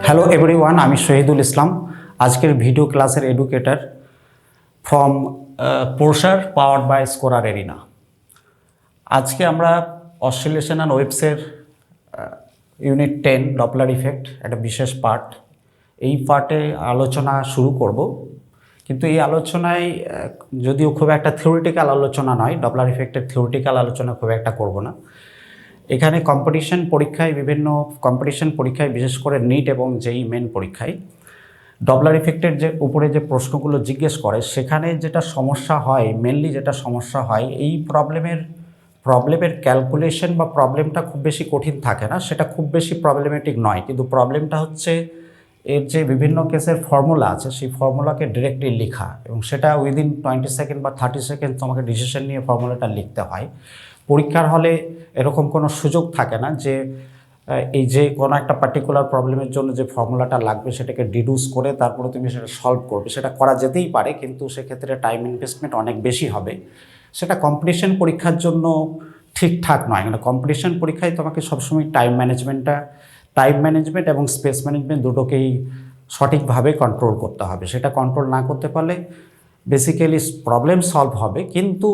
Hello everyone, আমি শহীদুল ইসলাম, আজকের video ক্লাসের এডুকেটর ফ্রম পোর্সার পাওয়ার্ড বাই স্কোরার এরিনা। আজকে আমরা অসিলেশন অ্যান্ড ওয়েভসের ইউনিট 10 ডপলার ইফেক্ট একটা বিশেষ পার্ট, এই পার্টে আলোচনা শুরু করব। কিন্তু এই আলোচনায় যদিও খুব একটা থিওরিটিক্যাল আলোচনা নয়, ডপলার ইফেক্টের থিওরিটিক্যাল আলোচনা খুব একটা করব না। এখানে কম্পিটিশন পরীক্ষায় বিশেষ করে নিট এবং যেই মেন পরীক্ষায় ডপলার ইফেক্টের যে উপরে যে প্রশ্নগুলো জিজ্ঞেস করে, সেখানে যেটা সমস্যা হয়, মেনলি যেটা সমস্যা হয়, এই প্রবলেমের ক্যালকুলেশন বা প্রবলেমটা খুব বেশি কঠিন থাকে না, সেটা খুব বেশি প্রবলেমেটিক নয়, কিন্তু প্রবলেমটা হচ্ছে এর যে বিভিন্ন কেসের ফর্মুলা আছে সেই ফর্মুলাকে ডিরেক্টলি লেখা, এবং সেটা উইদিন 20 সেকেন্ড বা 30 সেকেন্ড তোমাকে ডিসিশন নিয়ে ফর্মুলাটা লিখতে হয়। পরীক্ষার হলে এরকম কোনো সুযোগ থাকে না যে এই যে কোনো একটা পার্টিকুলার প্রবলেমের জন্য যে ফর্মুলাটা লাগবে সেটাকে ডিডিউস করে তারপরে তুমি সেটা সলভ করবে। সেটা করা যেতেই পারে, কিন্তু সেক্ষেত্রে টাইম ইনভেস্টমেন্ট অনেক বেশি হবে। সেটা কম্পিটিশন পরীক্ষার জন্য ঠিকঠাক নয়। মানে কম্পিটিশন পরীক্ষায় তোমাকে সবসময় টাইম ম্যানেজমেন্ট এবং স্পেস ম্যানেজমেন্ট দুটোকেই সঠিকভাবে কন্ট্রোল করতে হবে। সেটা কন্ট্রোল না করতে পারলে বেসিক্যালি প্রবলেম সলভ হবে, কিন্তু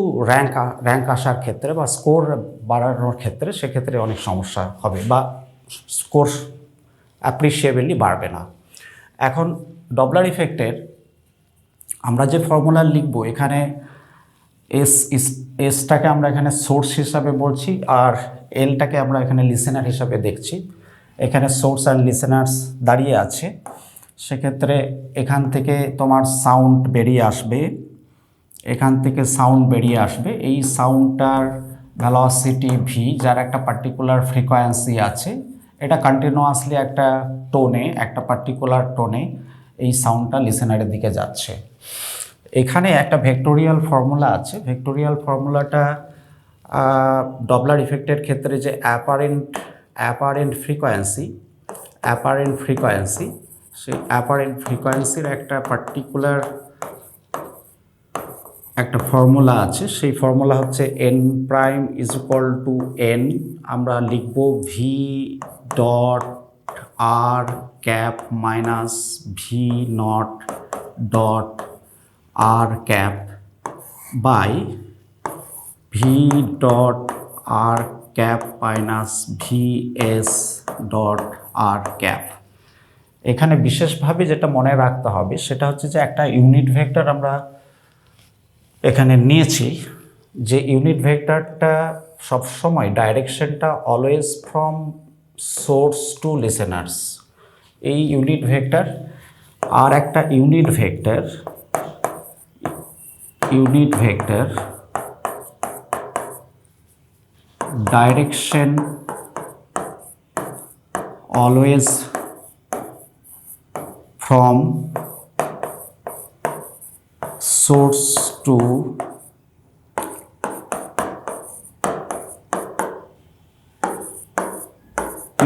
র্যাঙ্ক আসার ক্ষেত্রে বা স্কোর বাড়ানোর ক্ষেত্রে সেক্ষেত্রে অনেক সমস্যা হবে বা স্কোর অ্যাপ্রিসিয়েবলি বাড়বে না। এখন ডপলার ইফেক্টের আমরা যে ফর্মুলা লিখব, এখানে এসটাকে আমরা এখানে সোর্স হিসাবে বলছি, আর এলটাকে আমরা এখানে লিসেনার হিসাবে দেখছি। এখানে সোর্স অ্যান্ড লিসেনার্স দাঁড়িয়ে আছে, সেক্ষেত্রে এখান থেকে তোমার সাউন্ড বেরিয়ে আসবে, এই সাউন্ডটার ভেলোসিটি ভি, যার একটা পার্টিকুলার ফ্রিকোয়েন্সি আছে। এটা কন্টিনিউয়াসলি একটা পার্টিকুলার টোনে এই সাউন্ডটা লিসেনারের দিকে যাচ্ছে। এখানে একটা ভেক্টোরিয়াল ফর্মুলা আছে। ভেক্টোরিয়াল ফর্মুলাটা ডপলার ইফেক্টের ক্ষেত্রে যে অ্যাপারেন্ট ফ্রিকোয়েন্সি সেই অ্যাপারেন্ট ফ্রিকোয়েন্সির একটা পার্টিকুলার একটা ফর্মুলা আছে। সেই ফর্মুলা হচ্ছে n prime is equal to n, আমরা লিখব V dot R cap minus V nought dot R cap by V dot R cap minus V S dot R cap. এখানে বিশেষভাবে যেটা মনে রাখতে হবে সেটা হচ্ছে যে একটা ইউনিট ভেক্টর আমরা এখানে নিয়েছি, যে ইউনিট ভেক্টরটা সবসময় ডাইরেকশনটা always from source to listeners. এই ইউনিট ভেক্টর আর একটা unit vector direction always from source to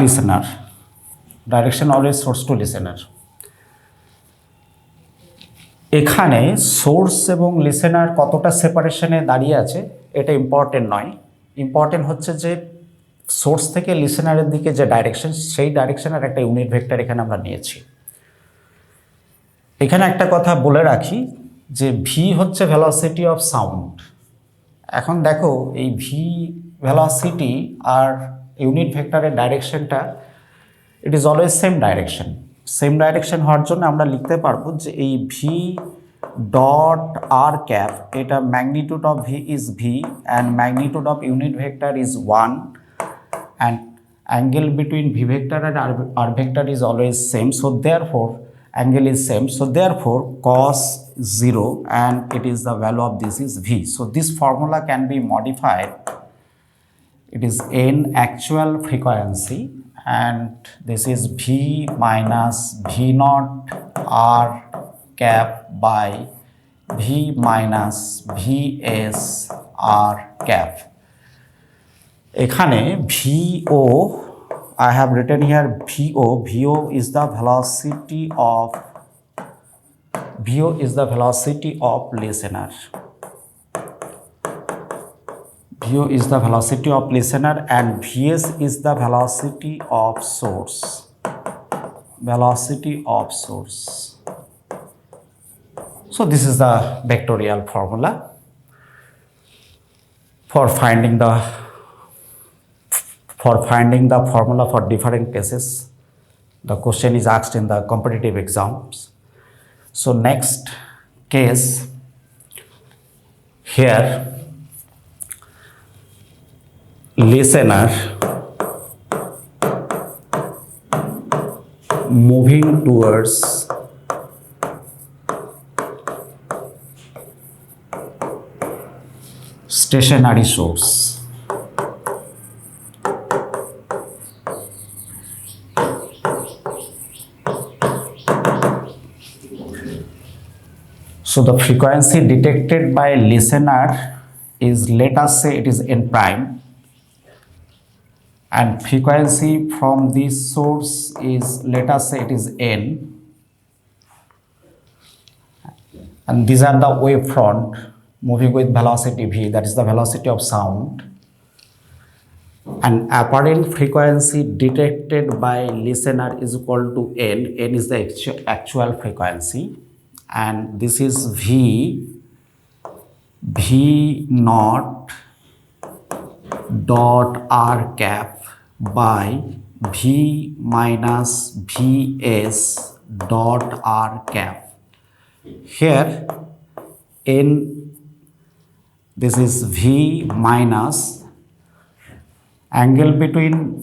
listener, direction always source to listener। এখানে সোর্স এবং লিসেনার কতটা সেপারেশনে দাঁড়িয়ে আছে এটা ইম্পর্টেন্ট নয়। ইম্পর্টেন্ট হচ্ছে যে সোর্স থেকে লিসেনারের দিকে যে ডাইরেকশন, সেই ডাইরেকশনের একটা ইউনিট ভেক্টর এখানে আমরা নিয়েছি। এখানে একটা কথা বলে রাখি যে ভি হচ্ছে ভেলোসিটি অফ সাউন্ড। এখন দেখো এই ভি ভেলোসিটি আর ইউনিট ভেক্টরের ডাইরেকশনটা it is always same direction হওয়ার জন্য আমরা লিখতে পারবো যে এই ভি ডট আর ক্যাপ, এটা magnitude of V is V and magnitude of unit vector is 1 and angle between v vector and r vector is always same, so therefore angle is same, so therefore cos 0 and it is the value of this is v. So this formula can be modified. It is n actual frequency and this is v minus v naught r cap by v minus vs r cap. এখানে VO, I have written here VO is the velocity of listener. VO is the velocity of listener and Vs is the velocity of source. velocity of source. So this is the vectorial formula for finding the formula for different cases. The question is asked in the competitive exams. So next case, here listener moving towards stationary source. So the frequency detected by listener is, let us say it is n prime, and frequency from this source is, let us say it is n, and these are the wavefront moving with velocity v, that is the velocity of sound, and apparent frequency detected by listener is equal to n. N is the actual frequency, and this is v naught dot r cap by v minus vs dot r cap. Here n, this is v minus angle between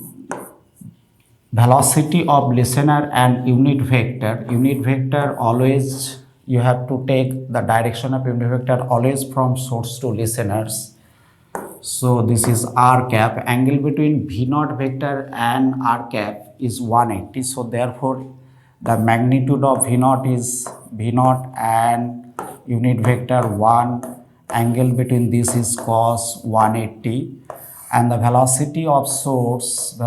velocity of listener and unit vector. Unit vector always, you have to take the direction of unit vector always from source to listeners. So this is r cap. Angle between v naught vector and r cap is 180. So therefore the magnitude of v naught is v naught and unit vector 1. Angle between this is cos 180, and the velocity of source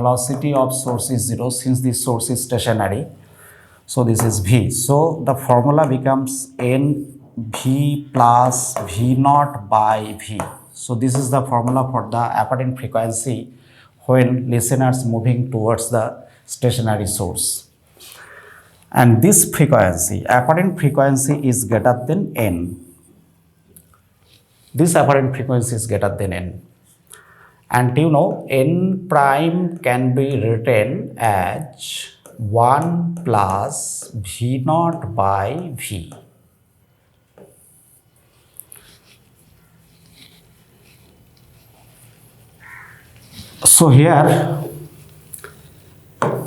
is 0 since this source is stationary. So this is v. So the formula becomes n v plus v naught by v. So this is the formula for the apparent frequency when listeners moving towards the stationary source. And this frequency, apparent frequency, is greater than n. This apparent frequency is greater than n. And you know, n prime can be written as 1 plus v naught by v. So here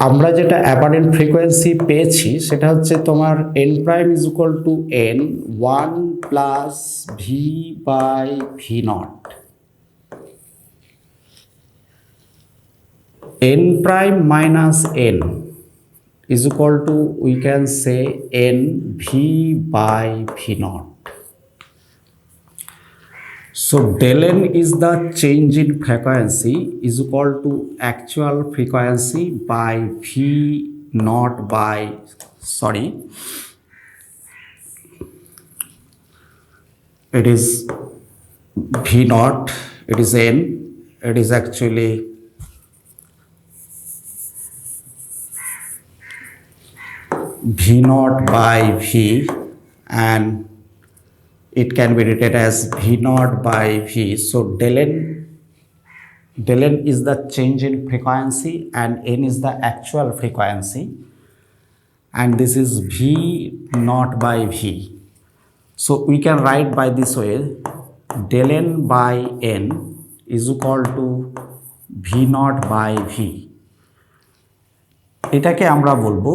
আমরা যেটা apparent frequency পেয়েছি সেটা হচ্ছে তোমার n prime is equal to n 1 plus V by V nought. n prime minus n is equal to, we can say, n v by v naught. So del n is the change in frequency is equal to actual frequency by v naught by, sorry, it is v naught, it is n, it is actually v naught by v, and it can be written as v naught by v. So del n is the change in frequency and n is the actual frequency, and this is v naught by v. So we can write by this way, del n by n is equal to v naught by v. এটাকে আমরা বলবো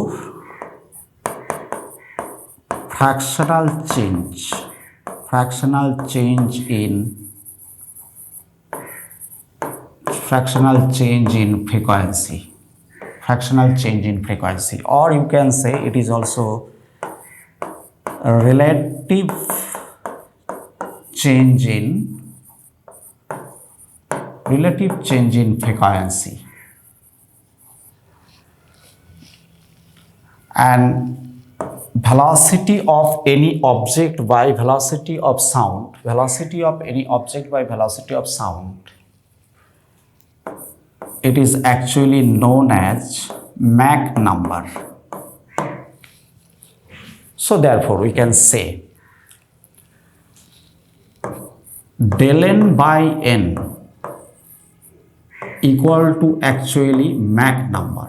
fractional change in frequency, or you can say it is also a relative change in frequency. And velocity of any object by velocity of sound, it is actually known as Mach number. So therefore we can say del n by n equal to actually Mach number.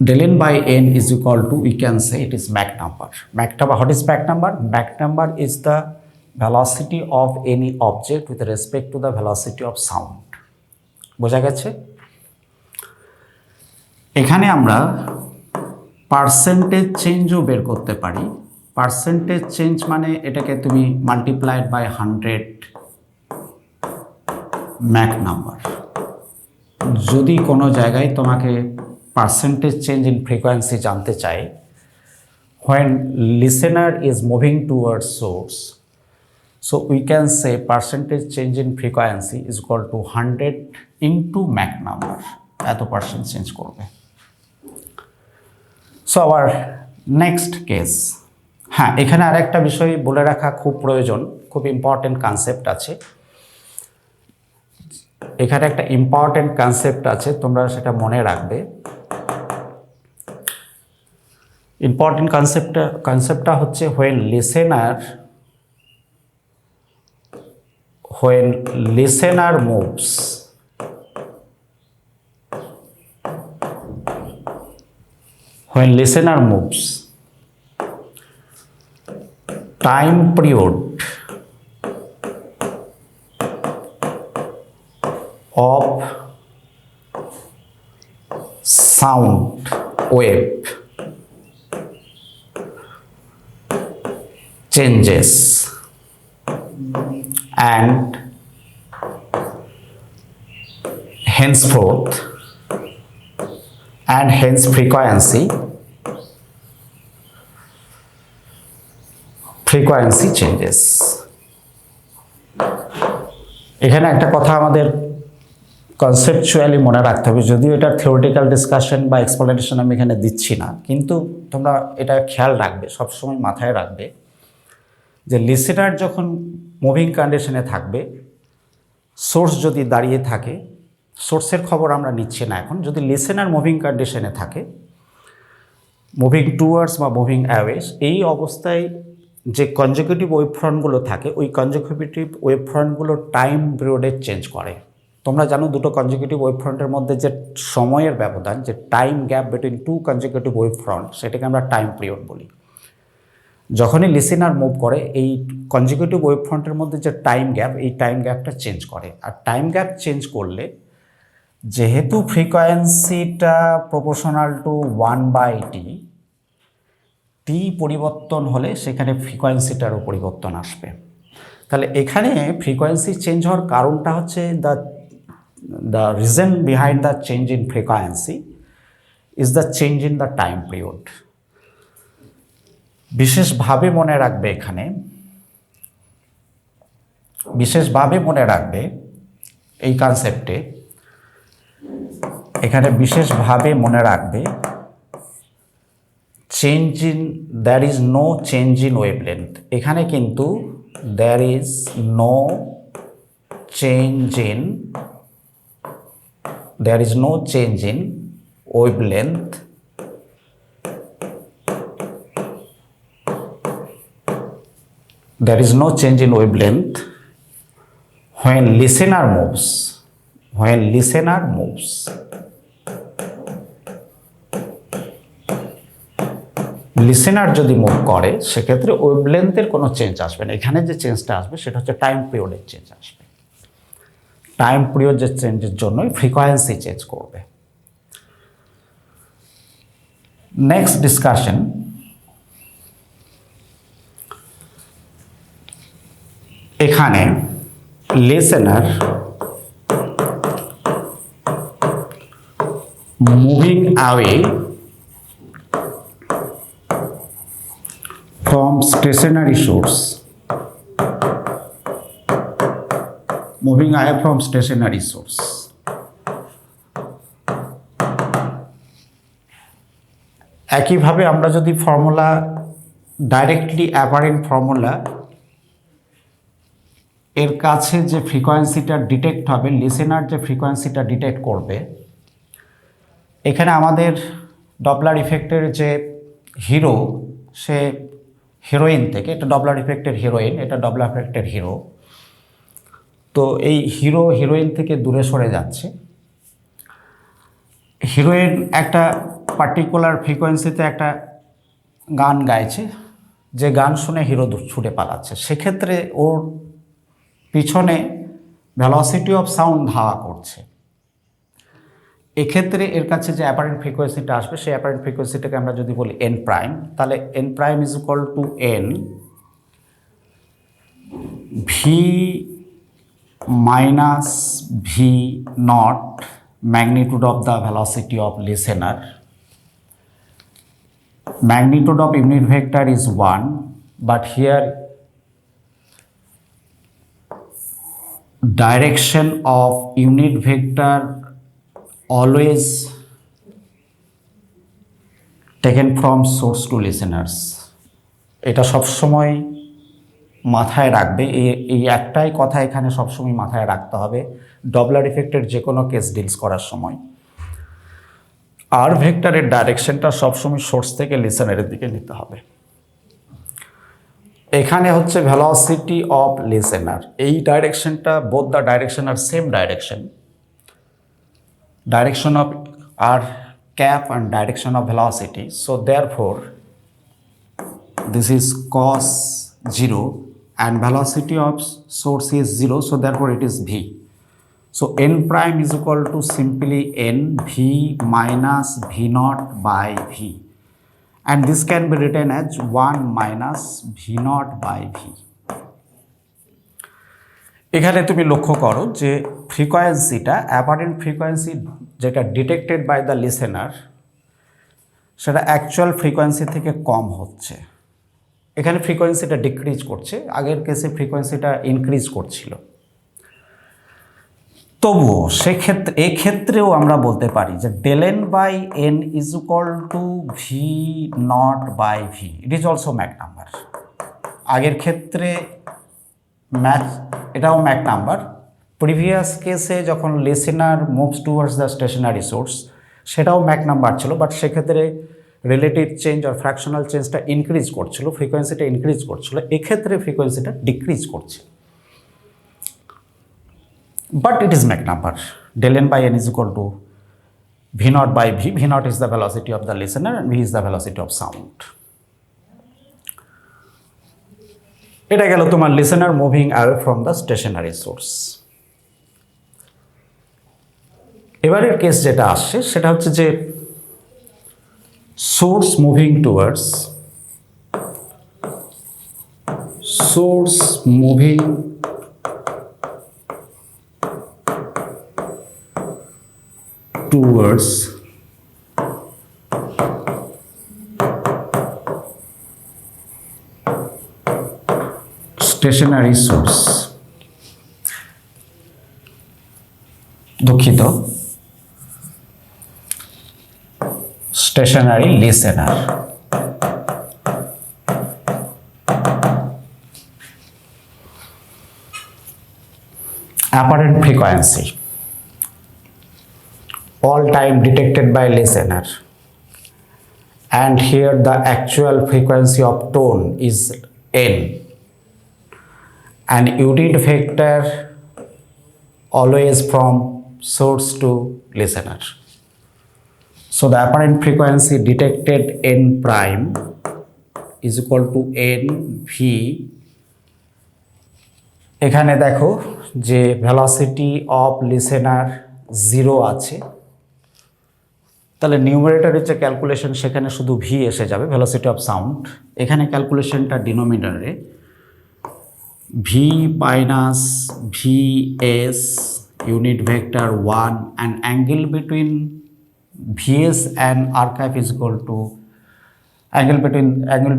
Del n by n is equal to, we can say it is Mach number. Mach number, what is Mach number? Mach number is the velocity of any object with respect to the velocity of sound. বোঝা গেছে? এখানে আমরা percentage চেঞ্জও বের করতে পারি। Percentage change মানে এটাকে তুমি মাল্টিপ্লাইড বাই 100 ম্যাক নাম্বার। যদি কোনো জায়গায় তোমাকে পার্সেন্টেজ চেঞ্জ ইন ফ্রিকোয়েন্সি জানতে চাই, when listener is moving towards source, so we can say percentage change in frequency is equal to 100 into Mach number, এত পার্সেন্ট চেঞ্জ করবে। সো আওয়ার নেক্সট কেস, হ্যাঁ এখানে আরেকটা বিষয় বলে রাখা খুব প্রয়োজন, খুব ইম্পর্টেন্ট কনসেপ্ট আছে এখানে, একটা ইম্পর্টেন্ট কনসেপ্ট আছে, তোমরা সেটা মনে রাখবে। ইম্পর্টেন্ট কনসেপ্টটা হচ্ছে when listener moves, time period of sound wave changes and henceforth and hence frequency changes. এখানে একটা কথা আমাদের কনসেপচুয়ালি মনে রাখতে হবে, যদিও এটা থিওরিটিক্যাল ডিসকাশন বা এক্সপ্লেনেশন আমি এখানে দিচ্ছি না, কিন্তু তোমরা এটা খেয়াল রাখবে, সবসময় মাথায় রাখবে যে লিসেনার যখন মুভিং কন্ডিশনে থাকবে, সোর্স যদি দাঁড়িয়ে থাকে, সোর্সের খবর আমরা নিচ্ছি না এখন, যদি লিসেনার মুভিং কন্ডিশনে থাকে, মুভিং টুয়ার্ডস বা মুভিং অ্যাওয়েজ, এই অবস্থায় যে কনজিকিউটিভ ওয়েভফ্রন্টগুলো থাকে, ওই কনজিকিউটিভ ওয়েভফ্রন্টগুলো টাইম পিরিয়ডে চেঞ্জ করে। তোমরা জানো দুটো কনজিকিউটিভ ওয়েভফ্রন্টের মধ্যে যে সময়ের ব্যবধান, যে time gap between two consecutive wavefront, সেটাকে আমরা টাইম পিরিয়ড বলি। যখনই লিসেনার মুভ করে, এই কনজিকিউটিভ ওয়েভফ্রন্টের মধ্যে যে টাইম গ্যাপ, এই টাইম গ্যাপটা চেঞ্জ করে। আর টাইম গ্যাপ চেঞ্জ করলে, যেহেতু ফ্রিকোয়েন্সিটা প্রপোর্শনাল টু 1/t, টি পরিবর্তন হলে সেখানে ফ্রিকোয়েন্সিটারও পরিবর্তন আসবে। তাহলে এখানে ফ্রিকোয়েন্সি চেঞ্জ হওয়ার কারণটা হচ্ছে the reason behind the change in frequency is the change in the time period. বিশেষভাবে মনে রাখবে, এখানে বিশেষভাবে মনে রাখবে এই কনসেপ্টে, এখানে বিশেষভাবে মনে রাখবে change in, there is no change in wavelength. এখানে কিন্তু there is no change in wavelength there is no change in wavelength when listener moves. Listener যদি মুভ করে, সেক্ষেত্রে ওয়েভলেন্থের কোনো চেঞ্জ আসবে না। এখানে যে চেঞ্জটা আসবে সেটা হচ্ছে টাইম পিরিয়ডের চেঞ্জ আসবে। টাইম পিরিয়ড যে চেঞ্জের জন্যই ফ্রিকোয়েন্সি চেঞ্জ করবে। নেক্সট ডিসকাশন, এখানে listener moving away from stationary source, moving away from stationary source, একইভাবে আমরা যদি ফর্মুলা ডাইরেক্টলি অ্যাপারেন্ট ফর্মুলা এর কাছে যে ফ্রিকোয়েন্সিটা ডিটেক্ট হবে, লিসেনার যে ফ্রিকোয়েন্সিটা ডিটেক্ট করবে, এখানে আমাদের ডপলার ইফেক্টের যে হিরো, সে হিরোইন থেকে, এটা ডপলার ইফেক্টের হিরোইন, এটা ডপলার ইফেক্টের হিরো। তো এই হিরো হিরোইন থেকে দূরে সরে যাচ্ছে। হিরোইন একটা পার্টিকুলার ফ্রিকোয়েন্সিতে একটা গান গাইছে, যে গান শুনে হিরো ছুটে পালাচ্ছে। সেক্ষেত্রে ওর পিছনে ভেলোসিটি অফ সাউন্ড ধাওয়া করছে। এক্ষেত্রে এর কাছে যে অ্যাপারেন্ট ফ্রিকোয়েন্সিটা আসবে, সেই অ্যাপারেন্ট ফ্রিকোয়েন্সিটাকে আমরা যদি বলি এন প্রাইম, তাহলে N prime is equal to N V minus V not magnitude of the velocity of listener. Magnitude of unit vector is 1, but here direction of unit vector always taken from source to listeners. এটা সবসময় মাথায় রাখবে, এই একটাই কথা এখানে সবসময় মাথায় রাখতে হবে ডপলার ইফেক্টের যে কোনো কেস ডিলস করার সময়। আর ভেক্টরের ডাইরেকশনটা সবসময় সোর্স থেকে লিসেনারের দিকে নিতে হবে। এখানে হচ্ছে ভেলোসিটি অফ লিসেনার, এই ডাইরেকশনটা, both the direction are same direction, direction of R cap and direction of velocity. So therefore this is cos 0 and velocity of source is 0, so therefore it is v. So n prime is equal to simply n v minus v naught by v, and this can be written as 1 minus v naught by v. এখানে তুমি লক্ষ্য করো যে ফ্রিকোয়েন্সিটা, apparent frequency যেটা detected by the listener, সেটা actual frequency থেকে কম হচ্ছে। এখানে ফ্রিকোয়েন্সিটা ডিক্রিজ করছে, আগের কেসে ফ্রিকোয়েন্সিটা ইনক্রিজ করছিল। তবুও সেক্ষেত্রে, এক্ষেত্রেও আমরা বলতে পারি যে del N by N is equal to V nought by V, it is also Mach number. আগের ক্ষেত্রে এটাও ম্যাক নাম্বার। প্রিভিয়াস কেসে যখন listener moves towards the stationary source, সেটাও ম্যাক নাম্বার ছিল, বাট সেক্ষেত্রে রিলেটিভ চেঞ্জ আর ফ্র্যাকশনাল চেঞ্জটা ইনক্রিজ করছিল, ফ্রিকোয়েন্সিটা ইনক্রিজ করছিল। এক্ষেত্রে ফ্রিকোয়েন্সিটা ডিক্রিজ করছে, but it is Mach number. Del n by n is equal to v naught by v. V naught is the velocity of the listener and v is the velocity of sound. এটা গেল তোমার listener moving away from the stationary source. এবারের case যেটা আসছে সেটা হচ্ছে যে source moving towards stationary source, দুঃখিত, stationary listener। apparent frequency all time detected by listener, and here the actual frequency of tone is n, and unit vector always from source to listener. So the apparent frequency detected n prime is equal to n v। এখানে দেখো যে velocity of listener 0 আছে, তাহলে নিউমারেটরের যে calculation সেখানে শুধু V এসে যাবে, ভেলোসিটি অফ সাউন্ড। এখানে ক্যালকুলেশনটা ডিনোমিনেটরে V minus V S unit vector 1 and angle between vs and r cap is equal to angle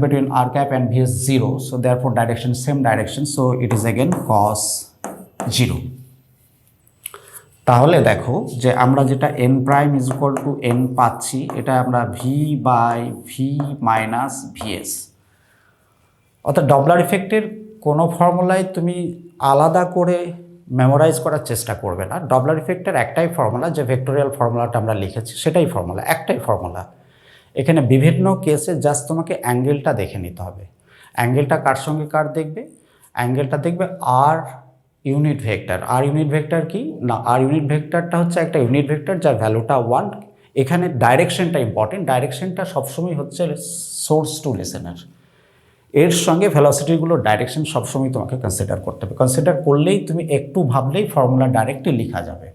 between r cap and vs 0, so therefore direction same direction, so it is again cos 0। তাহলে দেখো যে আমরা যেটা n prime is equal to n পাচ্ছি, এটা আমরা v by v minus vs, অর্থাৎ Doppler ইফেক্টের কোনো ফর্মুলায় তুমি আলাদা করে মেমোরাইজ করার চেষ্টা করবে না। ডপলার ইফেক্টের একটাই ফর্মুলা, যে ভেক্টোরিয়াল ফর্মুলাটা আমরা লিখেছি সেটাই ফর্মুলা, একটাই ফর্মুলা। এখানে বিভিন্ন কেসে জাস্ট তোমাকে অ্যাঙ্গেলটা দেখে নিতে হবে। অ্যাঙ্গেলটা কার সঙ্গে কার দেখবে? অ্যাঙ্গেলটা দেখবে আর ইউনিট ভেক্টর। আর ইউনিট ভেক্টর কি না, আর ইউনিট ভেক্টরটা হচ্ছে একটা ইউনিট ভেক্টর যার ভ্যালুটা 1। এখানে ডাইরেকশনটা ইম্পর্টেন্ট, ডাইরেকশনটা সবসময় হচ্ছে সোর্স টু লিসেনার। এর সঙ্গে ভেলোসিটিগুলোর ডাইরেকশন সবসময় তোমাকে কনসিডার করতে হবে। কনসিডার করলেই তুমি একটু ভাবলেই ফর্মুলা ডাইরেক্টলি লেখা যাবে।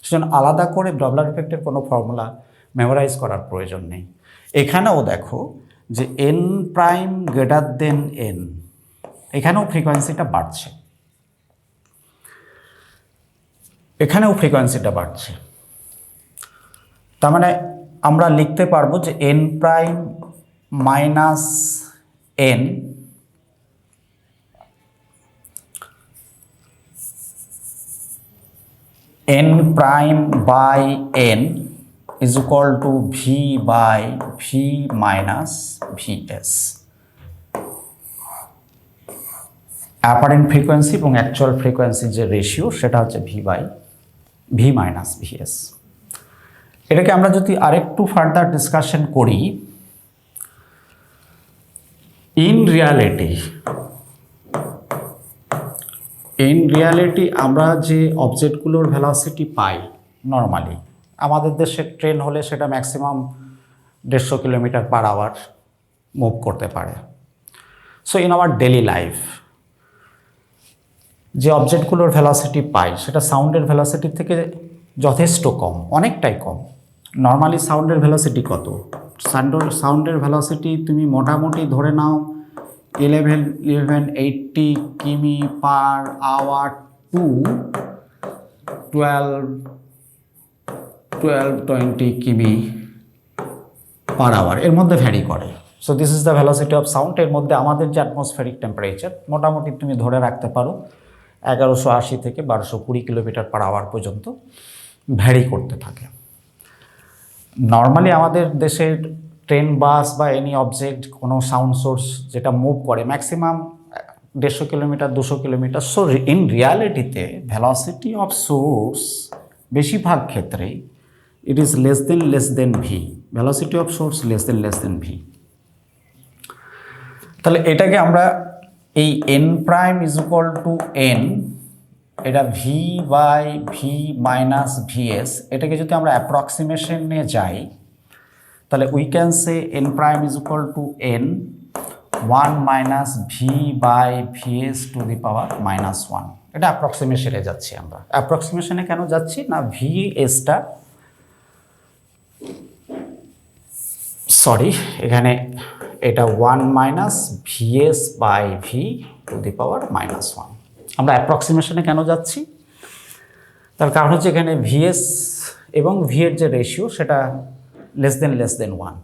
সেজন্য আলাদা করে ডপলার ইফেক্টের কোনো ফর্মুলা মেমোরাইজ করার প্রয়োজন নেই। এখানেও দেখো যে N prime greater than n, এখানেও ফ্রিকোয়েন্সিটা বাড়ছে, এখানেও ফ্রিকোয়েন্সিটা বাড়ছে। তার মানে আমরা লিখতে পারবো যে N prime minus N n prime by n is equal to v by v minus vs। Apparent frequency এবং অ্যাকচুয়াল ফ্রিকোয়েন্সির যে রেশিও সেটা হচ্ছে v by v minus vs। এটাকে আমরা যদি আরেকটু ফার্দার ডিসকাশন করি, ইন রিয়ালিটি আমরা যে অবজেক্টগুলোর ভেলোসিটি পাই নর্মালি, আমাদের দেশে ট্রেন হলে সেটা maximum 150 kilometre per hour move করতে পারে। So in our daily life যে অবজেক্টগুলোর ভেলোসিটি পাই সেটা সাউন্ডের ভেলোসিটির থেকে যথেষ্ট কম, অনেকটাই কম। নর্মালি সাউন্ডের ভেলোসিটি কত? সাউন্ডের ভেলোসিটি তুমি মোটামুটি ধরে নাও 1180 কিমি পার আওয়ার টু 1220 কিমি পার আওয়ার, এর মধ্যে ভ্যারি করে। So this is the velocity of sound. এর মধ্যে আমাদের যে অ্যাটমসফেরিক টেম্পারেচার মোটামুটি তুমি ধরে রাখতে পারো 1180 থেকে 1220 কিলোমিটার পার আওয়ার পর্যন্ত ভ্যারি করতে থাকে। নর্মালি আমাদের দেশের ট্রেন, বাস বা এনি অবজেক্ট, কোনো সাউন্ড সোর্স যেটা মুভ করে maximum 150 kilometre 200 kilometre. So in রিয়ালিটিতে ভেলোসিটি অফ সোর্স বেশিরভাগ ক্ষেত্রে it is less than V. Velocity of source less than V. তাহলে এটাকে আমরা এই N prime is equal to N, এটা V by V minus V S, এটাকে যদি আমরা অ্যাপ্রক্সিমেশন নিয়ে যাই তাহলে we can say N prime is equal to N 1 minus V by VS to the power minus 1। এটা অ্যাপ্রক্সিমেশনে যাচ্ছি আমরা। অ্যাপ্রক্সিমেশনে কেন যাচ্ছি না, ভিএসটা এখানে এটা 1 minus VS by V to the power minus 1। আমরা অ্যাপ্রক্সিমেশনে কেন যাচ্ছি? তার কারণ হচ্ছে এখানে ভিএস এবং ভি এর যে রেশিও সেটা লেস দেন 1।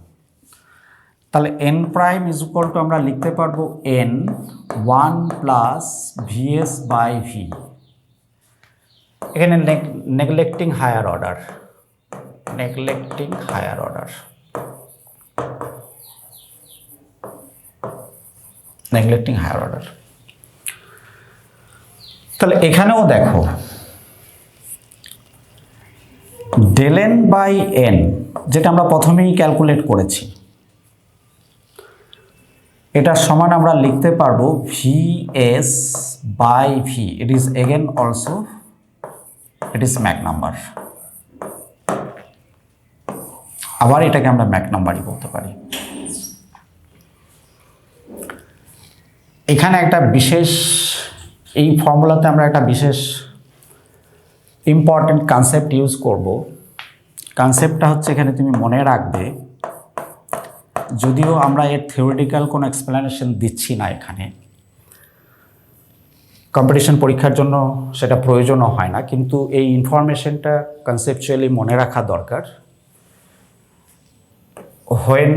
তাহলে N prime is equal to আমরা লিখতে পারবো N 1 plus VS by V. এখানে নেগলেক্টিং হায়ার অর্ডার, তাহলে এখানেও দেখো ডেল এন বাই এন, যেটা আমরা প্রথমেই ক্যালকুলেট করেছি, এটার সমান আমরা লিখতে পারবো VS by V. It is again also it is Mach number. আবার এটাকে আমরা ম্যাক নাম্বারই বলতে পারি। এখানে একটা বিশেষ, এই ফর্মুলাতে আমরা একটা বিশেষ ইম্পর্টেন্ট কনসেপ্ট ইউজ করব। কনসেপ্টটা হচ্ছে, এখানে তুমি মনে রাখবে, যদিও আমরা এর থিওরিটিক্যাল কোনো এক্সপ্লেনেশন দিচ্ছি না এখানে, কম্পিটিশন পরীক্ষার জন্য সেটা প্রয়োজনও হয় না, কিন্তু এই ইনফরমেশনটা কনসেপচুয়ালি মনে রাখা দরকার। when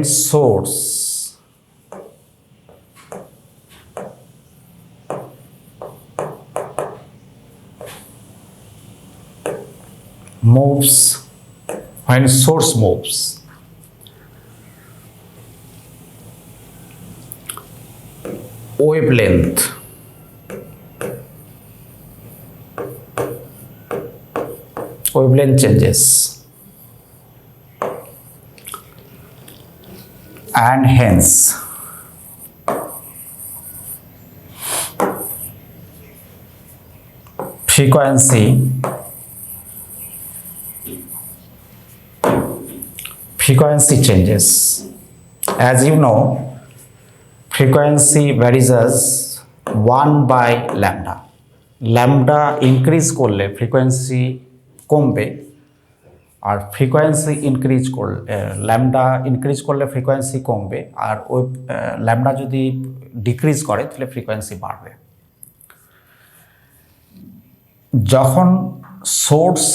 source moves, wavelength wavelength changes, and hence frequency changes. As you know, frequency varies as 1 by lambda. lambda increase করলে frequency কমবে, আর frequency increase করলে lambda increase করলে frequency কমবে, আর ওই lambda যদি decrease করে তাহলে frequency বাড়বে। যখন সোর্স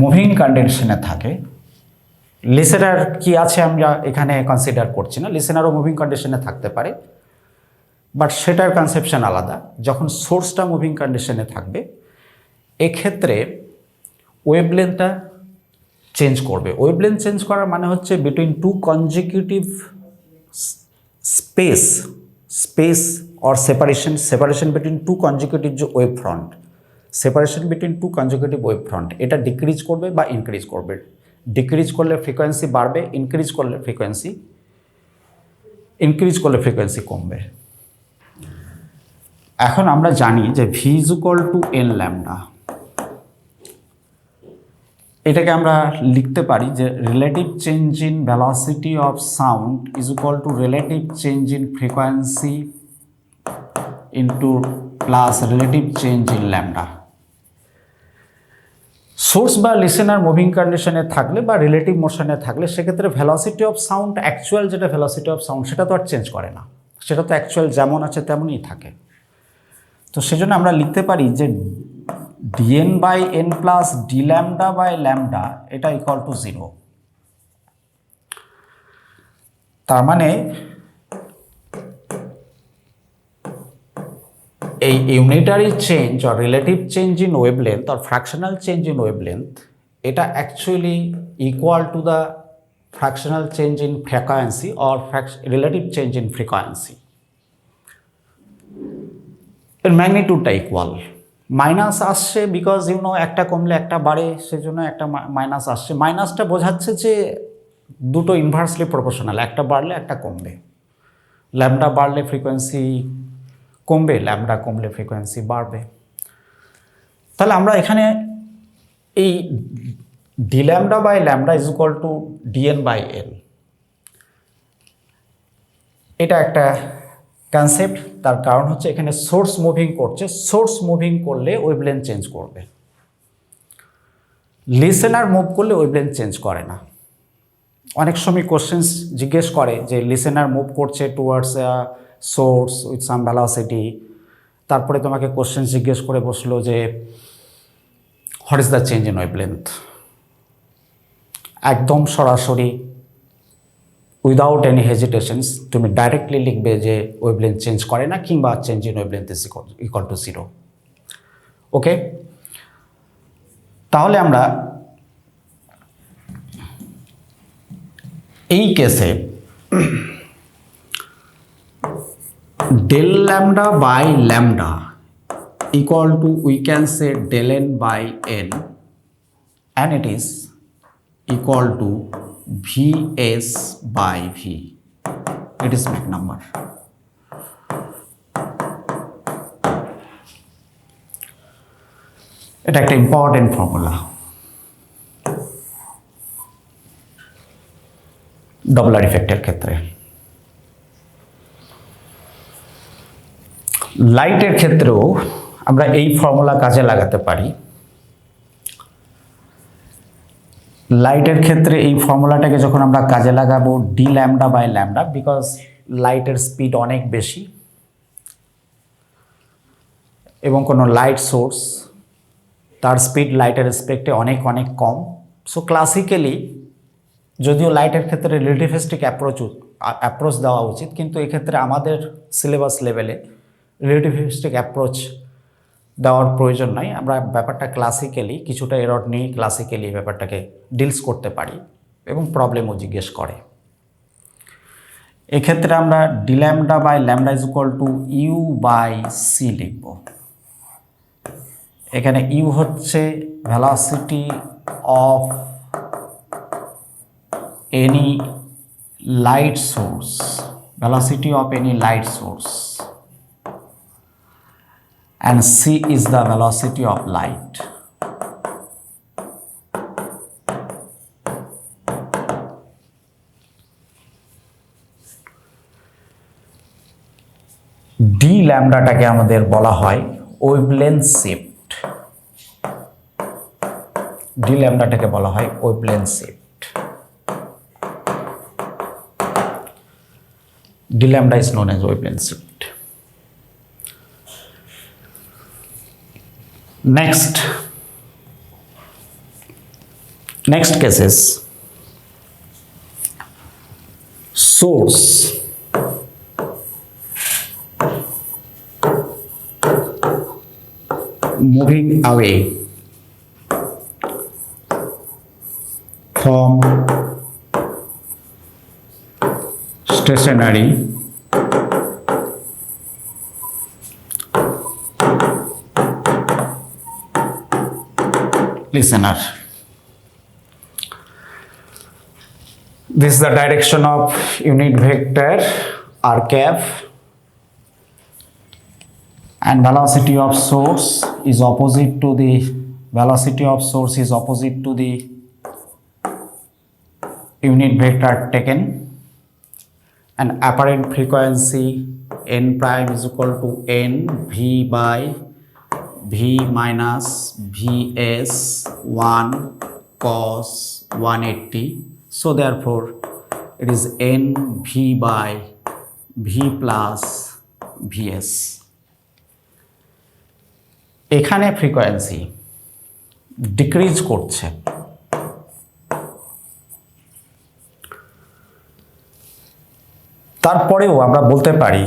মুভিং কন্ডিশনে থাকে, লিসেনার কি আছে আমরা এখানে কনসিডার করছি না, লিসেনারও মুভিং কন্ডিশনে থাকতে পারে, বাট সেটার কনসেপশন আলাদা। যখন সোর্সটা মুভিং কন্ডিশনে থাকবে, এক্ষেত্রে ওয়েভলেন্থটা চেঞ্জ করবে। ওয়েভলেন্থ চেঞ্জ করার মানে হচ্ছে between two consecutive space or separation between two consecutive जो wave front, separation between two consecutive wave front, এটা ডিক্রিজ করবে বা ইনক্রিজ করবে। ডিক্রিজ করলে ফ্রিকোয়েন্সি বাড়বে, ইনক্রিজ করলে ফ্রিকোয়েন্সি কমবে। এখন আমরা জানি যে v is equal to n lambda, এটাকে আমরা লিখতে পারি যে relative change in velocity of sound is equal two relative change in frequency into plus relative change in lambda. Source বা লিসেনার মুভিং কন্ডিশনে থাকলে বা রিলেটিভ মোশনে থাকলে সেক্ষেত্রে ভেলোসিটি অফ সাউন্ড, অ্যাকচুয়াল যেটা ভেলোসিটি অফ সাউন্ড, সেটা তো আর চেঞ্জ করে না, সেটা তো অ্যাকচুয়াল যেমন আছে তেমনই থাকে। তো সেজন্য আমরা লিখতে পারি যে dn by n plus d lambda by lambda এটা ইকুয়াল টু 0। তার মানে এই unitary change or relative change in wavelength or fractional change in wavelength, এটা actually equal to the fractional change in frequency or relative change in frequency. এর ম্যাগনিটিউডটা equal. Minus আসছে because একটা কমলে একটা বাড়ে, সেজন্য একটা মাইনাস আসছে। মাইনাসটা বোঝাচ্ছে যে দুটো ইনভার্সলি প্রপোর্শনাল, একটা বাড়লে একটা কমবে। ল্যামডা বাড়লে ফ্রিকোয়েন্সি কমবে, ল্যামডা কমলে ফ্রিকোয়েন্সি বাড়বে। তাহলে আমরা এখানে এই D lambda by lambda is equal to DN by N, এটা একটা কনসেপ্ট। তার কারণ হচ্ছে এখানে সোর্স মুভিং করছে, সোর্স মুভিং করলে ওয়েভলেন্থ চেঞ্জ করবে। লিসেনার মুভ করলে ওয়েভলেন্থ চেঞ্জ করে না। অনেক সময় কোশ্চেন্স জিজ্ঞেস করে যে লিসেনার মুভ করছে towards source with some velocity, তারপরে তোমাকে কোশ্চেন জিজ্ঞেস করে বসলো যে what is the change in wavelength. একদম সরাসরি উইদাউট এনি হেজিটেশনস তুমি ডাইরেক্টলি লিখবে যে ওয়েভলেন্থ চেঞ্জ করে না, কিংবা change in wavelength is equal to 0। ওকে, তাহলে আমরা এই কেসে del lambda by lambda equal to, we can say, del n by n, and it is equal to Vs by V. It is Mach number. এটা একটা important formula Doppler ইফেক্টের ক্ষেত্রে। লাইটের ক্ষেত্রেও আমরা এই ফর্মুলা কাজে লাগাতে পারি। লাইটের ক্ষেত্রে এই ফর্মুলাটাকে যখন আমরা কাজে লাগাবো D lambda by lambda, because লাইটের স্পিড অনেক বেশি এবং কোনো লাইট সোর্স তার স্পিড লাইটের রেসপেক্টে অনেক অনেক কম। সো ক্লাসিক্যালি যদিও লাইটের ক্ষেত্রে রিলেটিভিস্টিক অ্যাপ্রোচ দেওয়া উচিত, কিন্তু এক্ষেত্রে আমাদের সিলেবাস লেভেলে রিলেটিভিস্টিক অ্যাপ্রোচ দেওয়ার প্রয়োজন নাই। আমরা ব্যাপারটা ক্লাসিক্যালি কিছুটা এরর নিয়ে ক্লাসিক্যালি ব্যাপারটাকে ডিলস করতে পারি এবং প্রবলেমও জিজ্ঞেস করে। এক্ষেত্রে আমরা D lambda by lambda is equal to U by C লিখব। এখানে ইউ হচ্ছে velocity of any light source, velocity of any light source, and c is the velocity of light. d ল্যামডাটাকে আমাদের বলা হয় ওয়েভলেন্থ শিফট, d ল্যামডাটাকে বলা হয় wavelength shift. d lambda is known as wavelength shift. Next case is source moving away from stationary listener. This is the direction of unit vector r cap, and velocity of source is opposite to the unit vector taken, and apparent frequency n prime is equal to n v by v minus vs 1 cos 180. So therefore it is n v by v plus vs. এখানে frequency decrease করছে, তারপরেও আমরা বলতে পারি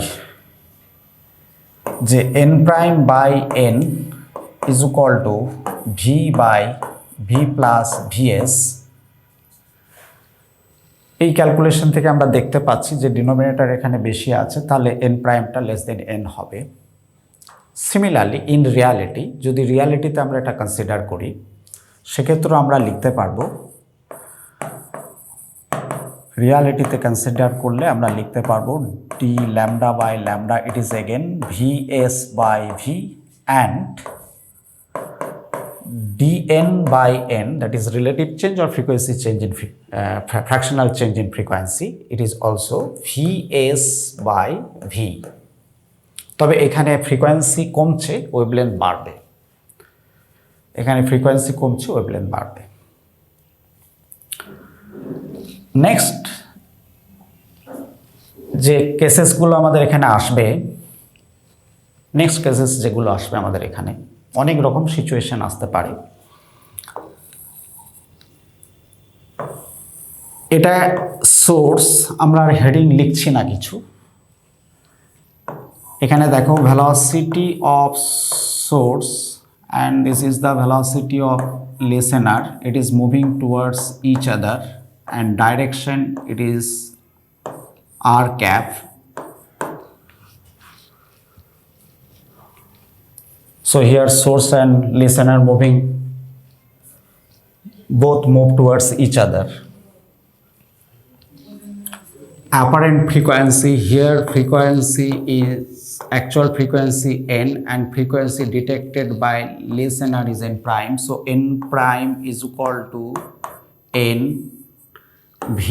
যে n prime by n is equal to v by v plus vs। এই calculation থেকে আমরা দেখতে পাচ্ছি যে ডিনোমিনেটর এখানে বেশি আছে, তাহলে n প্রাইমটা লেস দেন n হবে। সিমিলারলি ইন রিয়ালিটি, যদি রিয়ালিটিতে আমরা এটা কনসিডার করি, সেক্ষেত্রে আমরা লিখতে পারবো, রিয়ালিটিতে কনসিডার করলে আমরা লিখতে পারবো D lambda by lambda, it is again vs by v and dn by n, that is relative change or frequency change in fractional change in frequency, it is also vs by v। তবে এখানে frequency কমছে, wavelength বাড়বে, এখানে frequency কমছে, wavelength বাড়বে। Next যে কেসেসগুলো আমাদের এখানে আসবে, নেক্সট কেসেস যেগুলো আসবে আমাদের এখানে, অনেক রকম সিচুয়েশন আসতে পারে। এটা সোর্স, আমরা হেডিং লিখছি না কিছু। এখানে দেখো velocity of source and this is the velocity of listener, it is moving towards each other and direction it is r cap. So here source and listener moving, both move towards each other. Apparent frequency, here frequency is actual frequency n and frequency detected by listener is n prime. So n prime is equal to n v,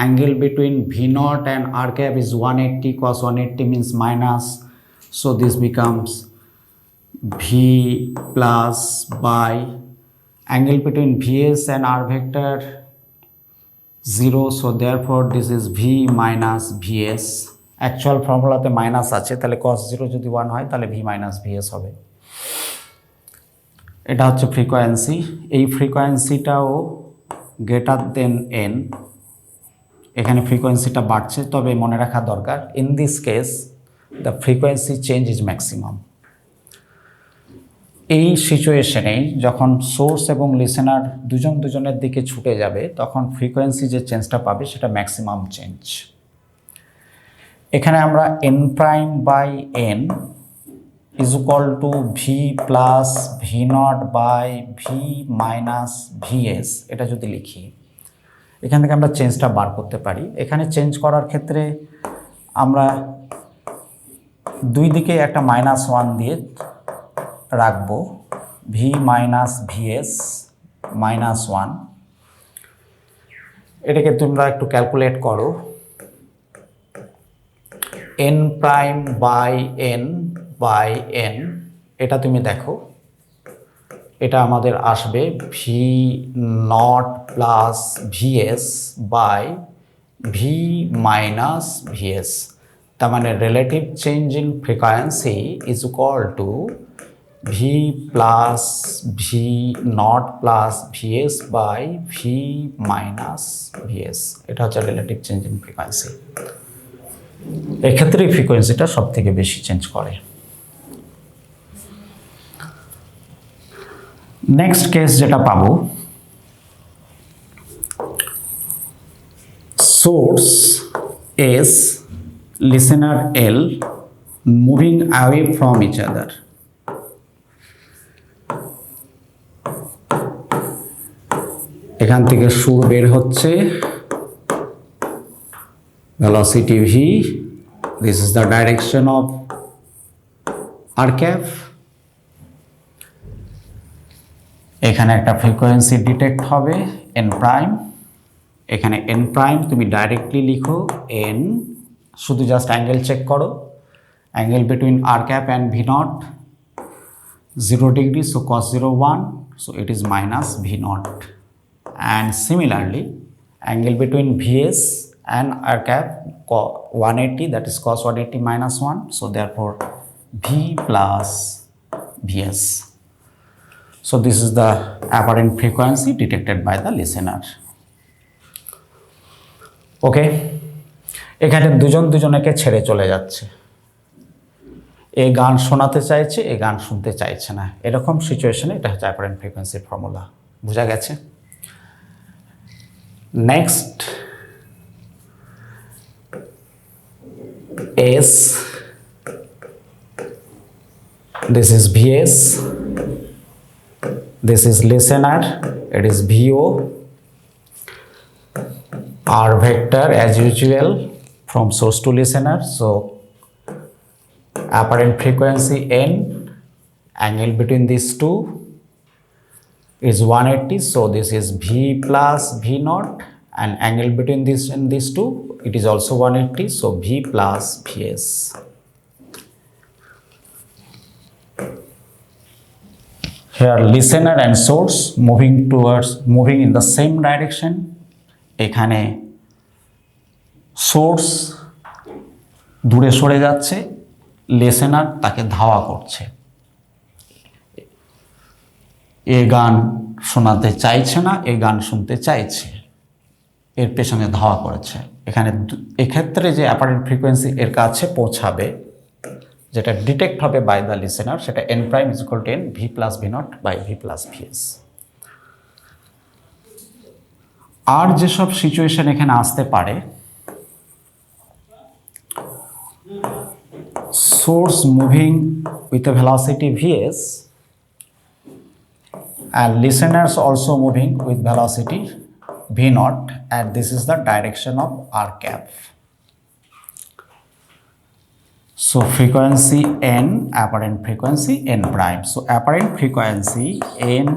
angle between v naught and r cap is 180, cos 180 means minus, so this becomes v plus by angle between vs and r vector 0, so therefore this is v minus vs। Actual ফর্মুলাতে minus আছে, তাহলে cos 0 যদি 1 হয় তাহলে v minus vs হবে। এটা হচ্ছে frequency, এই ফ্রিকোয়েন্সিটাও গ্রেটার দেন n, এখানে ফ্রিকোয়েন্সিটা বাড়ছে, তবে মনে রাখা দরকার in this case the frequency change is maximum. এই সিচুয়েশনে যখন সোর্স এবং লিসেনার দুজনের দিকে ছুটে যাবে, তখন ফ্রিকোয়েন্সি যে চেঞ্জটা পাবে সেটা ম্যাক্সিমাম চেঞ্জ। এখানে আমরা n prime by n is equal to V plus V nought by V minus VS, এটা যদি লিখি এখান থেকে আমরা চেঞ্জটা বার করতে পারি। এখানে চেঞ্জ করার ক্ষেত্রে আমরা দুই দিকে একটা -1 দিয়ে রাখবো, ভি মাইনাস ভিএস -1। এটাকে তোমরা একটু ক্যালকুলেট করো, এন প্রাইম বাই এন, এটা তুমি দেখো, এটা আমাদের আসবে V nought plus VS by V minus VS. তার মানে relative change in frequency is equal to V plus V nought plus VS by V minus VS. এটা হচ্ছে রিলেটিভ চেঞ্জ ইন ফ্রিকোয়েন্সি। এক্ষেত্রে ফ্রিকোয়েন্সিটা সব থেকে বেশি চেঞ্জ করে। নেক্সট কেস যেটা পাবো, source S, listener L, moving away from each other. এখান থেকে সুর বের হচ্ছে, velocity v, this is the direction of r cap, এখানে একটা ফ্রিকোয়েন্সি ডিটেক্ট হবে n প্রাইম, এখানে n প্রাইম তুমি ডাইরেক্টলি লিখো n, শুধু জাস্ট অ্যাঙ্গেল চেক করো, angle between r cap and v naught 0 degree, so cos 0 1, so it is minus v naught, and similarly angle between vs and r cap 180, that is cos 180 minus 1, so therefore v plus vs. So this is the apparent frequency detected by the listener. Okay, এখানে দুজনকে ছেড়ে চলে যাচ্ছে, এ গান শোনাতে চাইছে, এ গান শুনতে চাইছে না, এরকম সিচুয়েশনে এটা হচ্ছে অ্যাপারেন্ট ফ্রিকোয়েন্সির ফর্মুলা। বোঝা গেছে? Next, S, this is VS, this is listener, it is VO, R vector as usual from source to listener, so apparent frequency N, angle between these two is 180, so this is V plus V naught, and angle between this and these two, it is also 180, so V plus Vs. Here listener and source moving in the same direction. এখানে source দূরে সরে যাচ্ছে, listener তাকে ধাওয়া করছে, এ গান শোনাতে চাইছে না, এ গান শুনতে চাইছে, এর পেছনে ধাওয়া করেছে। এখানে এক্ষেত্রে যে অ্যাপারেন্ট ফ্রিকোয়েন্সি এর কাছে পৌঁছাবে, যেটা ডিটেক্ট হবে বাই দ্য লিসেনার, সেটা n prime is equal to n v plus v nought by v plus vs। আর যেসব সিচুয়েশন এখানে আসতে পারে, source moving with a velocity vs and listeners also moving with velocity v naught, and this is the direction of r cap. So frequency n, apparent frequency n prime. So apparent frequency n,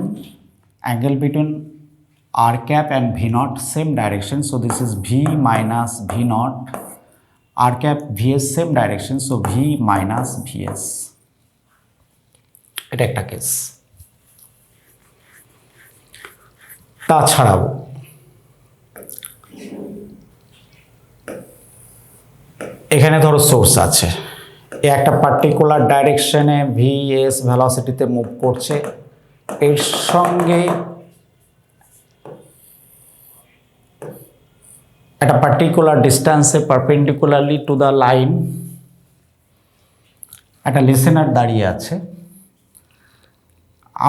angle between r cap and v naught same direction, so this is v minus v naught, r cap vs same direction, so v minus vs. এটা একটা case. তাছাড়াও এখানে ধরো source আছে, এ একটা particular ডাইরেকশনে VS ভেলোসিটিতে move করছে, এর সঙ্গে একটা পার্টিকুলার ডিস্টেন্সে পারপেন্ডিকুলারলি টু দ্য লাইন একটা লিসেনার দাঁড়িয়ে আছে।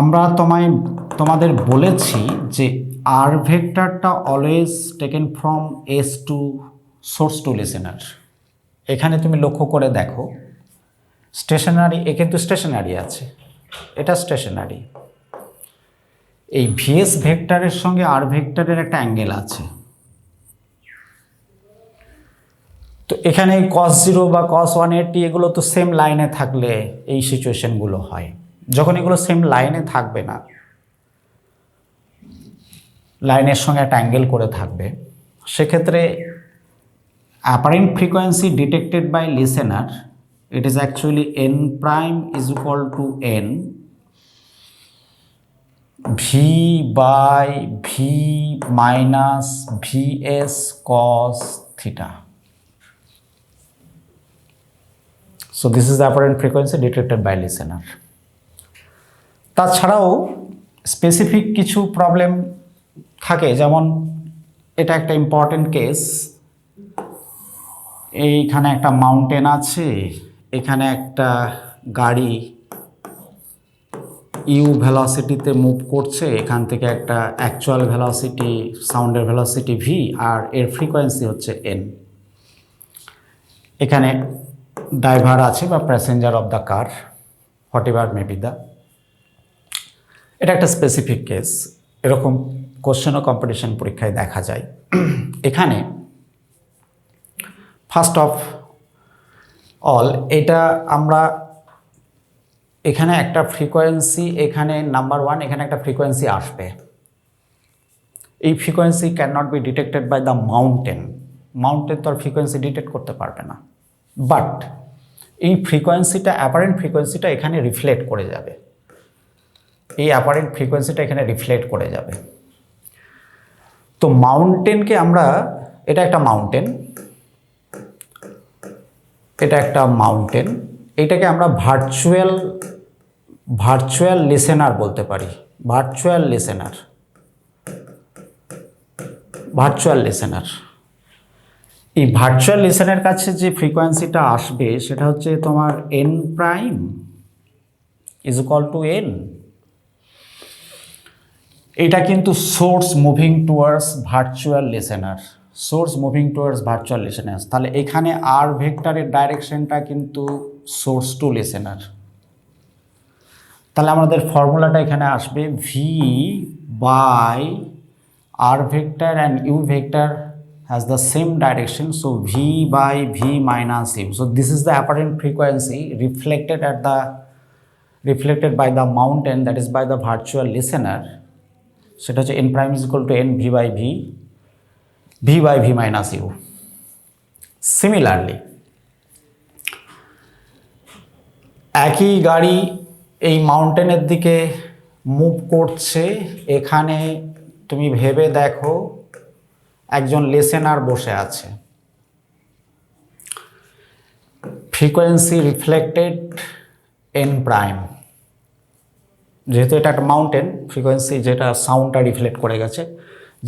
আমরা তোমাদের বলেছি যে আর ভেক্টরটা always taken from S to source to listener. এখানে তুমি লক্ষ্য করে দেখো, স্টেশনারি, এ কিন্তু স্টেশনারি আছে, এটা স্টেশনারি। এই ভিএস ভেক্টরের সঙ্গে আর ভেক্টরের একটা অ্যাঙ্গেল আছে। তো এখানে cos 0 বা cos 180 এগুলো তো সেম লাইনে থাকলে এই সিচুয়েশনগুলো হয়। যখন এগুলো সেম লাইনে থাকবে না, লাইনের সঙ্গে একটা অ্যাঙ্গেল করে থাকবে, সেক্ষেত্রে apparent frequency detected by listener, it is actually n prime is equal to n v by v minus vs cos theta. So this is the apparent frequency detected by listener. তাছাড়াও specific কিছু problem থাকে, যেমন এটা একটা important case. এইখানে একটা mountain আছে, এখানে একটা গাড়ি ইউ ভেলোসিটিতে মুভ করছে, এখান থেকে একটা অ্যাকচুয়াল ভেলোসিটি, সাউন্ডের ভেলোসিটি ভি, আর এর ফ্রিকোয়েন্সি হচ্ছে এন। এখানে ড্রাইভার আছে বা passenger of the car, what ever may be the. এটা একটা স্পেসিফিক কেস, এরকম কোশ্চেন ও কম্পিটিশন পরীক্ষায় দেখা যায়। এখানে ফার্স্ট অফ অল এটা আমরা এখানে একটা ফ্রিকোয়েন্সি, এখানে নাম্বার ওয়ান, এখানে একটা ফ্রিকোয়েন্সি আসবে। এই frequency can not be detected by the mountain. Mountain তো আর ফ্রিকোয়েন্সি ডিটেক্ট করতে পারবে না, বাট এই ফ্রিকোয়েন্সিটা, অ্যাপারেন্ট ফ্রিকোয়েন্সিটা এখানে রিফ্লেক্ট করে যাবে। এই অ্যাপারেন্ট ফ্রিকোয়েন্সিটা এখানে রিফ্লেক্ট করে যাবে। তো মাউন্টেনকে আমরা, এটা একটা মাউন্টেন, এটা একটা মাউন্টেন, এটাকে আমরা ভার্চুয়াল লিসেনার বলতে পারি। Virtual listener. এই ভার্চুয়াল লিসেনার কাছে যে ফ্রিকোয়েন্সিটা আসবে সেটা হচ্ছে তোমার n prime is equal to n। এটা কিন্তু source moving towards virtual listener, তাহলে এখানে আর ভেক্টরের ডাইরেকশনটা কিন্তু সোর্স টু লিসেনার। তাহলে আমাদের ফর্মুলাটা এখানে আসবে V by R vector and U vector has the same direction, so v by v minus u. So this is the apparent frequency reflected by the mountain, that is by the virtual listener. সেটা হচ্ছে n prime is equal to n v by v minus u. Similarly, একই গাড়ি এই মাউন্টেনের দিকে move করছে, এখানে তুমি ভেবে দেখো একজন লিসেনার বসে আছে, ফ্রিকোয়েন্সি রিফ্লেক্টেড এন প্রাইম। যেহেতু এটা একটা মাউন্টেন, ফ্রিকোয়েন্সি যেটা সাউন্ডটা রিফ্লেক্ট করে গেছে,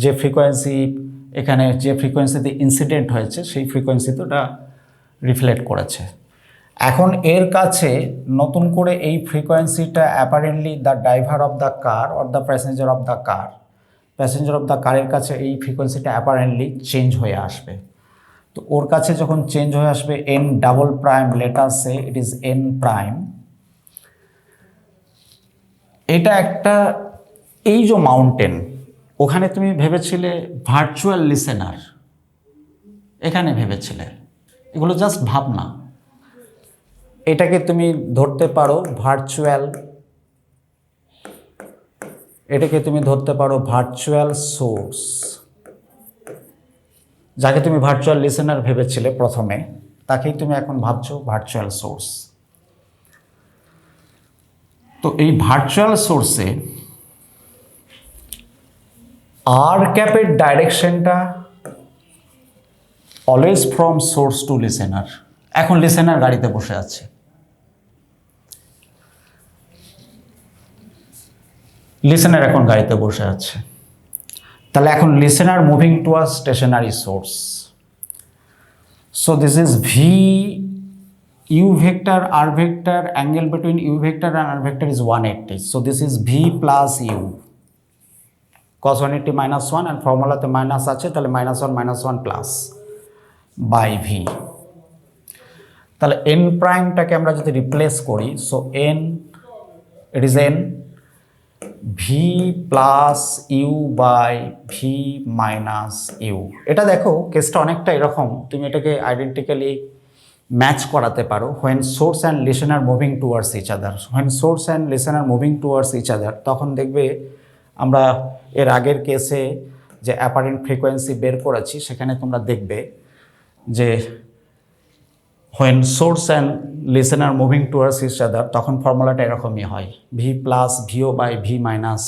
যে ফ্রিকোয়েন্সি এখানে যে ফ্রিকোয়েন্সিতে ইনসিডেন্ট হয়েছে সেই ফ্রিকোয়েন্সিতে ওটা রিফ্লেক্ট করেছে। এখন এর কাছে নতুন করে এই ফ্রিকোয়েন্সিটা apparently the driver of the car or the passenger of the কারের কাছে এই ফ্রিকোয়েন্সিটা অ্যাপারেন্টলি চেঞ্জ হয়ে আসবে। তো ওর কাছে যখন চেঞ্জ হয়ে আসবে N double prime, let us say it is N prime. এটা একটা, এই যে মাউন্টেন, ওখানে তুমি ভেবেছিলে ভার্চুয়াল লিসেনার, এখানে ভেবেছিলে, এগুলো জাস্ট ভাবনা। এটাকে তুমি ধরতে পারো ভার্চুয়াল সোর্স। যাকে তুমি ভার্চুয়াল লিসেনার ভেবেছিলে প্রথমে, তাকেই তুমি এখন ভাবছো ভার্চুয়াল সোর্স। তো এই ভার্চুয়াল সোর্সে আর ক্যাপের ডাইরেকশনটা always from source to listener. এখন লিসেনার গাড়িতে বসে আছে, তাহলে এখন listener moving to a stationary source. So this is V u vector r vector, angle between u vector and r vector is 180. So this is v plus u cos 180 minus 1, and ফর্মুলাতে minus আছে, তাহলে -1 - 1 plus by v। তাহলে এন প্রাইমটাকে আমরা যদি replace করি, so N, it is N V plus U by V minus U. এটা দেখো কেসটা অনেকটা এরকম, তুমি এটাকে আইডেন্টিক্যালি ম্যাচ করাতে পারো। When source and listener moving towards each other, when source and listener moving towards each other, তখন দেখবে আমরা এর আগের কেসে যে অ্যাপারেন্ট ফ্রিকোয়েন্সি বের করেছি সেখানে তোমরা দেখবে যে when source and listener moving towards each other, তখন ফর্মুলাটা এরকমই হয়, V plus V O by V minus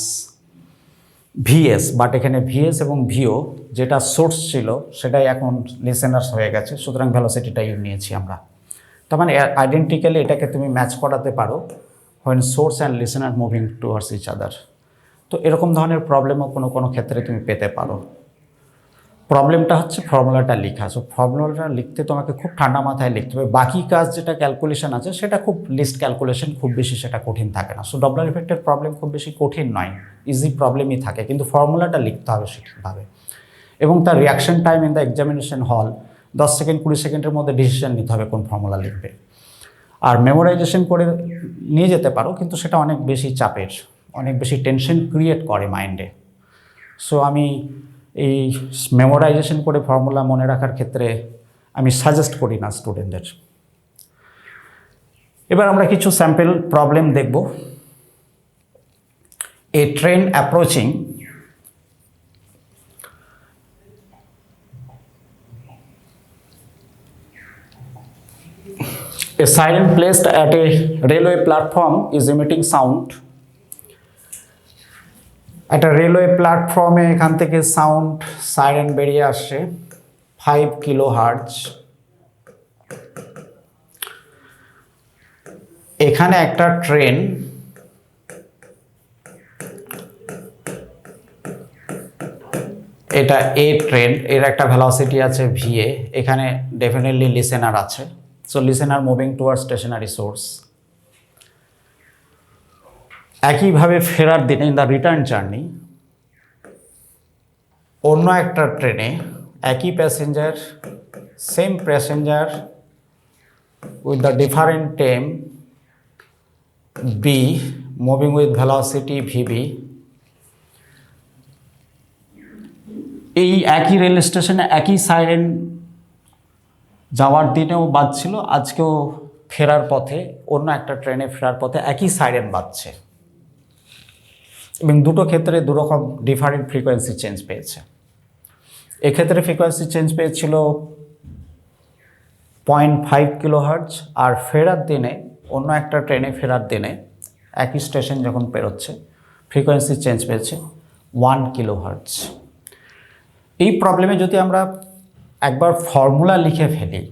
V S. But এখানে ভিএস এবং ভিও যেটা সোর্স ছিল সেটাই এখন লিসেনার্স হয়ে গেছে, সুতরাং ভেলোসিটিটা ইউ নিয়েছি আমরা। তার মানে আইডেন্টিক্যালি এটাকে তুমি ম্যাচ করাতে পারো when source and listener moving towards each other. তো এরকম ধরনের প্রবলেমও কোনো ক্ষেত্রে তুমি পেতে পারো। প্রবলেমটা হচ্ছে ফর্মুলাটা লেখা। সো ফর্মুলাটা লিখতে তোমাকে খুব ঠান্ডা মাথায় লিখতে হবে। বাকি কাজ যেটা ক্যালকুলেশন আছে সেটা খুব লিস্ট ক্যালকুলেশন, খুব বেশি সেটা কঠিন থাকে না। সো ডবলার ইফেক্টের প্রবলেম খুব বেশি কঠিন নয়, ইজি প্রবলেমই থাকে, কিন্তু ফর্মুলাটা লিখতে হবে সঠিকভাবে। এবং তার reaction time in the examination হল 10 সেকেন্ড 20 সেকেন্ডের মধ্যে ডিসিশন নিতে হবে কোন ফর্মুলা লিখবে। আর মেমোরাইজেশন করে নিয়ে যেতে পারো, কিন্তু সেটা অনেক বেশি চাপের, অনেক বেশি টেনশন ক্রিয়েট করে মাইন্ডে। সো আমি এই মেমোরাইজেশন করে ফর্মুলা মনে রাখার ক্ষেত্রে আমি সাজেস্ট করি না স্টুডেন্টদের। এবার আমরা কিছু স্যাম্পল প্রবলেম দেখব। A train approaching a siren placed at a railway platform is emitting sound. একটা রেলওয়ে প্ল্যাটফর্মে এখান থেকে সাউন্ড সাইরেন বেরিয়ে আসছে 5 কিলোহার্টজ। এখানে একটা ট্রেন এটা এ ট্রেন, এর একটা ভেলোসিটি আছে ভিএ, এখানে ডেফিনেটলি লিসেনার আছে। So listener moving towards stationary source. একইভাবে ফেরার দিনে ইন দ্য রিটার্ন জার্নি অন্য একটা ট্রেনে একই passenger, same passenger with the different time B moving with velocity VB, এই একই রেল স্টেশনে একই সাইরেন যাওয়ার দিনেও বাজছিল, আজকেও ফেরার পথে অন্য একটা ট্রেনে ফেরার পথে একই সাইরেন বাজছে, এবং দুটো ক্ষেত্রে দুরকম ডিফারেন্ট ফ্রিকোয়েন্সি চেঞ্জ পেয়েছে। এক্ষেত্রে ফ্রিকোয়েন্সি চেঞ্জ পেয়েছিল 0.5 কিলোহার্টজ, আর ফেরার দিনে অন্য একটা ট্রেনে ফেরার দিনে একই স্টেশন যখন পেরোচ্ছে ফ্রিকোয়েন্সি চেঞ্জ পেয়েছে 1 কিলোহার্টজ। এই প্রবলেমে যদি আমরা একবার ফর্মুলা লিখে ফেলি,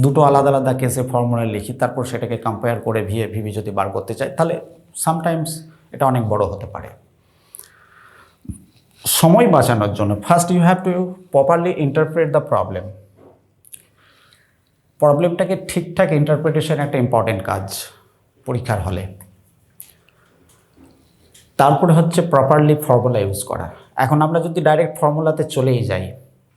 দুটো আলাদা আলাদা কেসে ফর্মুলা লিখি, তারপর সেটাকে কম্পেয়ার করে ভিএ ভিবি যদি বার করতে চাই, তাহলে সামটাইমস এটা অনেক বড় হতে পারে। সময় বাঁচানোর জন্য first you have to properly interpret the problem. প্রবলেমটাকে ঠিকঠাক ইন্টারপ্রিটেশন একটা ইম্পর্টেন্ট কাজ পরীক্ষার হলে। তারপরে হচ্ছে প্রপারলি ফর্মুলা ইউজ করা। এখন আমরা যদি ডাইরেক্ট ফর্মুলাতে চলেই যাই,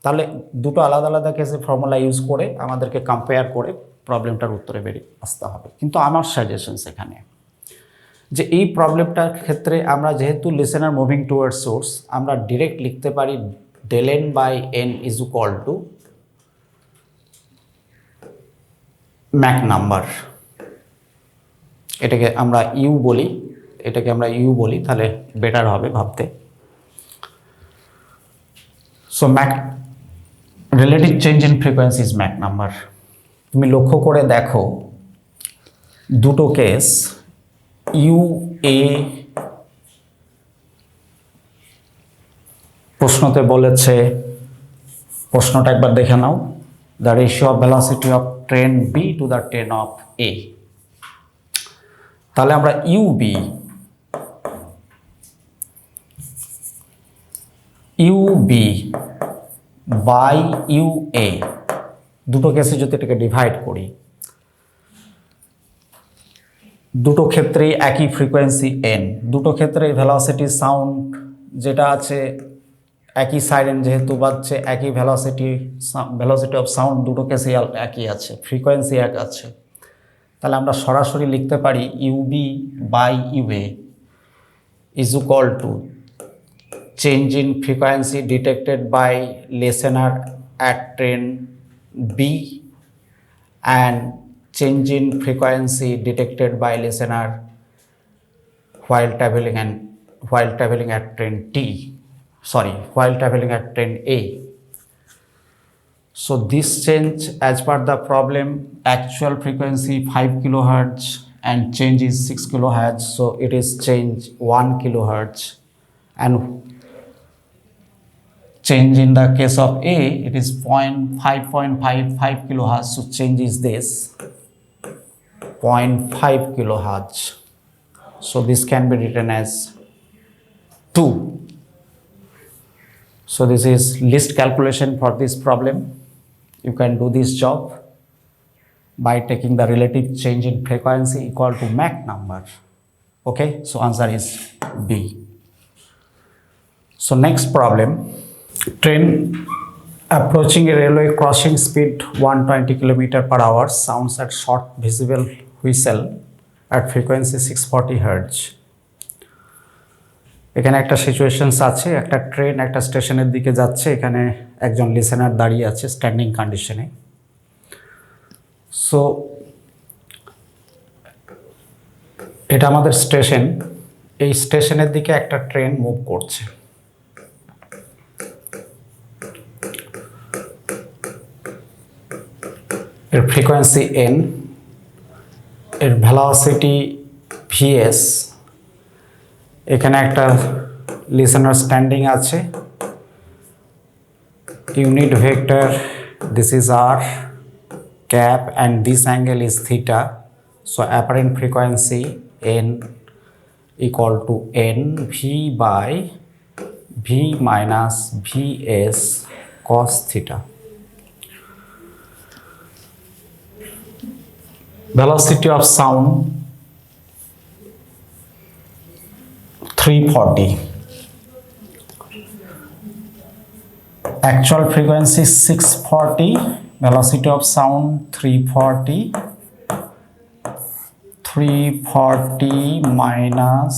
তাহলে দুটো আলাদা আলাদা কেসে ফর্মুলা ইউজ করে আমাদেরকে কম্পেয়ার করে প্রবলেমটার উত্তরে বেরিয়ে আসতে হবে। কিন্তু আমার সাজেশন সেখানে যে এই প্রবলেমটার ক্ষেত্রে আমরা যেহেতু লিসেনার মুভিং টুয়ার্ডস সোর্স, আমরা ডিরেক্ট লিখতে পারি del n by n is equal to Mach number. এটাকে আমরা ইউ বলি, তাহলে বেটার হবে ভাবতে। So Mach relative change in frequency is Mach number. তুমি লক্ষ্য করে দেখো দুটো কেস, ইউ এ প্রশ্নতে বলেছে, প্রশ্নটা একবার দেখে নাও, the ratio of velocity of train B to the train of A. তাহলে আমরা ইউবি বাই ইউ এ দুটো কেসে যদি এটাকে ডিভাইড করি, দুটো ক্ষেত্রেই একই ফ্রিকোয়েন্সি এন, দুটো ক্ষেত্রে ভেলোসিটি সাউন্ড যেটা আছে একই সাইরেন যেহেতু বাজছে, একই ভেলোসিটি অফ সাউন্ড, দুটো কেসে একই আছে, ফ্রিকোয়েন্সি এক আছে, তাহলে আমরা সরাসরি লিখতে পারি UB by UA is equal to change in frequency detected by listener at train B and change in frequency detected by listener while traveling at train while traveling at train A. So this change, as per the problem, actual frequency 5 kilohertz and change is 6 kilohertz, so it is change 1 kilohertz, and change in the case of A, it is 0.555 kilohertz, so change is this 0.5 kilohertz. So this can be written as 2. So this is list calculation for this problem. You can do this job by taking the relative change in frequency equal to Mach number. Okay, so answer is B. So next problem. Train approaching a railway crossing speed 120 km/h sounds at short visible whistle at frequency 640 Hz. এখানে একটা situations আছে, একটা train একটা স্টেশনের দিকে যাচ্ছে, এখানে একজন লিসেনার দাঁড়িয়ে আছে স্ট্যান্ডিং কন্ডিশনে। সো এটা আমাদের স্টেশন, এই স্টেশনের দিকে একটা ট্রেন মুভ করছে। এর ফ্রিকোয়েন্সি n, এর ভেলোসিটি vs, এখানে একটা লিসেনার স্ট্যান্ডিং আছে, unit vector this is r cap and this angle is theta, so apparent frequency n equal to nv by v minus vs cos theta. Velocity of sound 340, actual frequency 640, velocity of sound 340 minus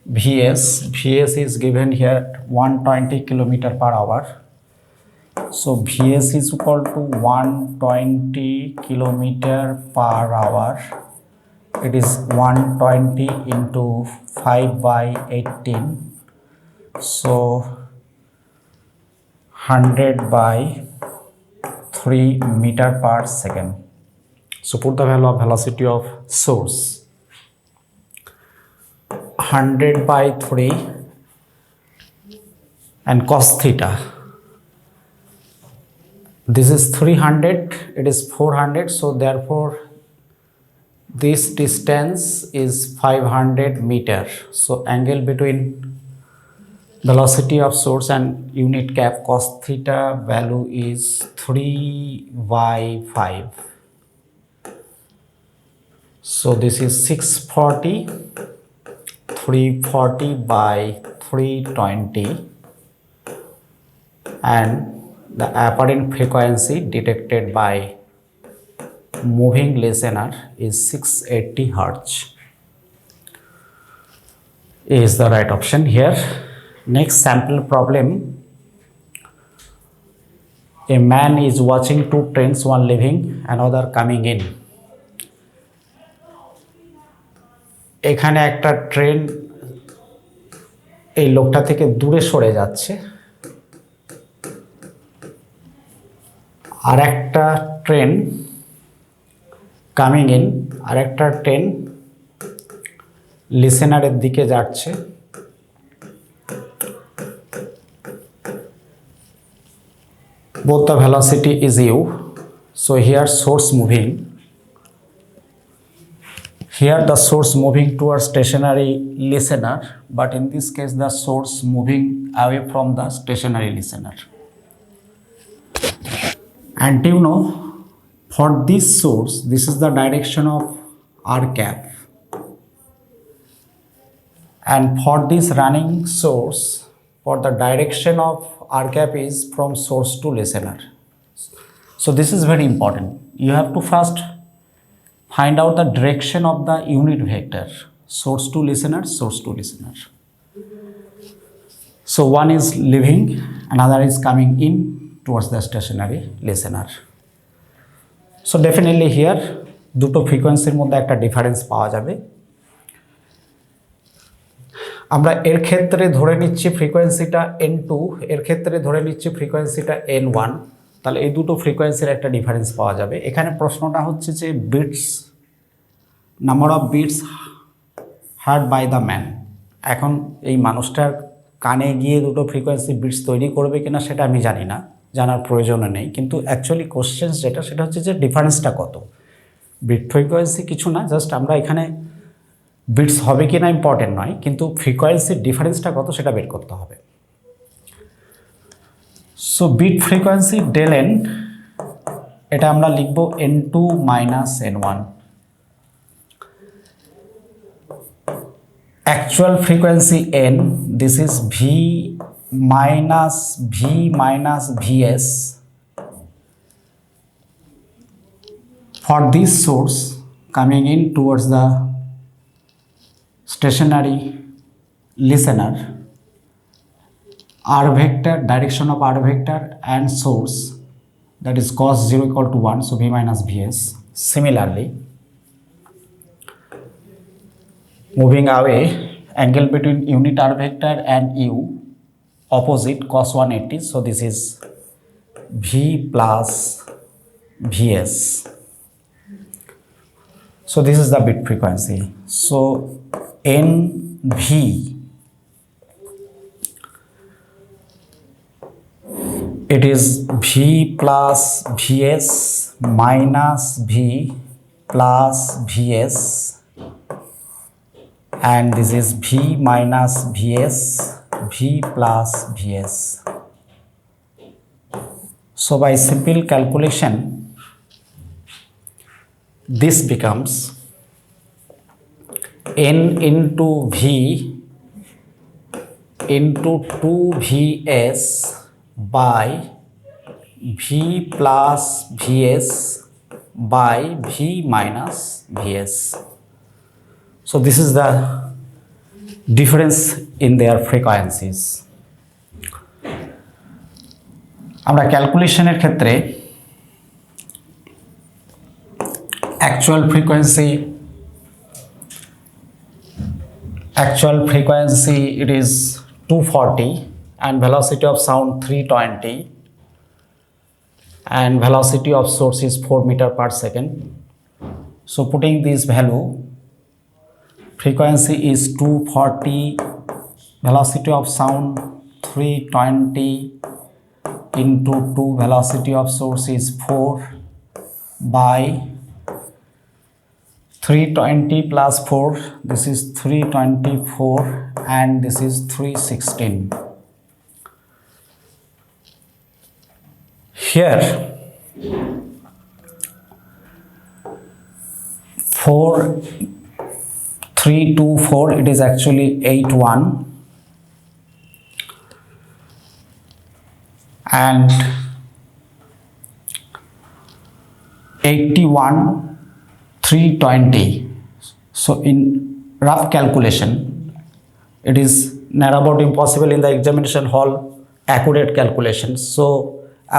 vs is given here 120 km/h. So Vs is equal to 120 km/h. It is 120 into 5 by 18. So 100 by 3 meter per second. So put the value of velocity of source. 100 by 3 and cos theta. This is 300, it is 400, so therefore this distance is 500 meter. So angle between velocity of source and unit cap cos theta value is 3 by 5. So this is 640, 340 by 320, and the apparent frequency detected by moving listener is 680 Hz. Is the right option here. Next sample problem. A man is watching two trains, one leaving, another coming in. এখানে একটা train এই লোকটা থেকে দূরে সরে যাচ্ছে, আর একটা train coming in, আর একটা ট্রেন লিসেনারের দিকে যাচ্ছে। both the velocity is u, so here source moving, here the source moving towards stationary listener, but in this case the source moving away from the stationary listener. And you know, for this source, this is the direction of r cap, and for this running source, for the direction of r cap is from source to listener. So this is very important. You have to first find out the direction of the unit vector, source to listener, source to listener. So one is leaving, another is coming in towards the stationary listener. So definitely here দুটো ফ্রিকোয়েন্সির মধ্যে একটা difference পাওয়া যাবে। আমরা এর ক্ষেত্রে ধরে নিচ্ছি ফ্রিকোয়েন্সিটা n2, এর ক্ষেত্রে ধরে নিচ্ছি ফ্রিকোয়েন্সিটা n1, তাহলে এই দুটো ফ্রিকোয়েন্সির একটা ডিফারেন্স পাওয়া যাবে। এখানে প্রশ্নটা হচ্ছে যে beats, number of beats heard by the man. এখন এই মানুষটার কানে গিয়ে দুটো ফ্রিকোয়েন্সি বিটস তৈরি করবে কিনা সেটা আমি জানি না, জানার প্রয়োজনও নেই, কিন্তু অ্যাকচুয়ালি কোশ্চেন যেটা সেটা হচ্ছে যে ডিফারেন্সটা কত। বিট ফ্রিকোয়েন্সি কিছু না, জাস্ট আমরা এখানে বিটস হবে কি না ইম্পর্টেন্ট নয়, কিন্তু ফ্রিকোয়েন্সির ডিফারেন্সটা কত সেটা বের করতে হবে। So beat frequency del N, এটা আমরা লিখব n2 minus n1। actual frequency n, this is v minus vs for this source coming in towards the stationary listener, r vector, direction of r vector and source, that is cos 0 equal to 1, so v minus vs. Similarly, moving away, angle between unit r vector and u, opposite cos 180, so this is v plus vs. So this is the bit frequency. So nv, it is v plus vs minus v plus vs, and this is v minus vs, v plus vs. So by simple calculation, this becomes n into v into 2vs by v plus vs by v minus vs. So this is the difference in their frequencies. আমরা ক্যালকুলেশনের ক্ষেত্রে actual frequency it is 240 and velocity of sound 320 and velocity of source is 4 meter per second. So putting this value, frequency is 240, velocity of sound 320 into 2, velocity of source is 4 by 320 plus 4, this is 324 and this is 316. Here 324, it is actually 81 and 81 320. So in rough calculation, it is near about impossible in the examination hall accurate calculation. So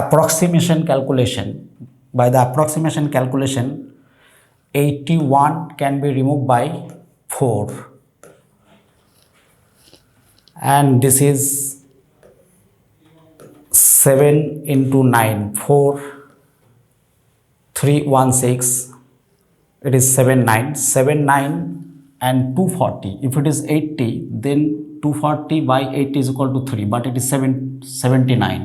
approximation calculation, by the approximation calculation, 81 can be removed by 4 and this is 7 into 9, 4 316, it is 79 and 240. If it is 80, then 240 by 80 is equal to 3, but it is 79.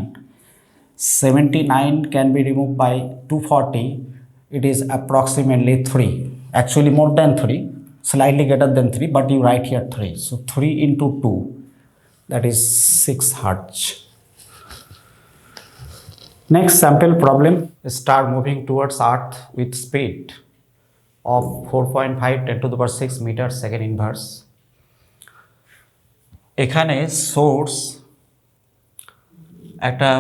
79 can be removed by 240, it is approximately 3, actually more than 3, slightly greater than 3, but you write here 3. So 3 into 2, that is 6 Hertz. Next sample problem, a star moving towards Earth with speed of 4.5 10 to the power 6 meter second inverse. এখানে source একটা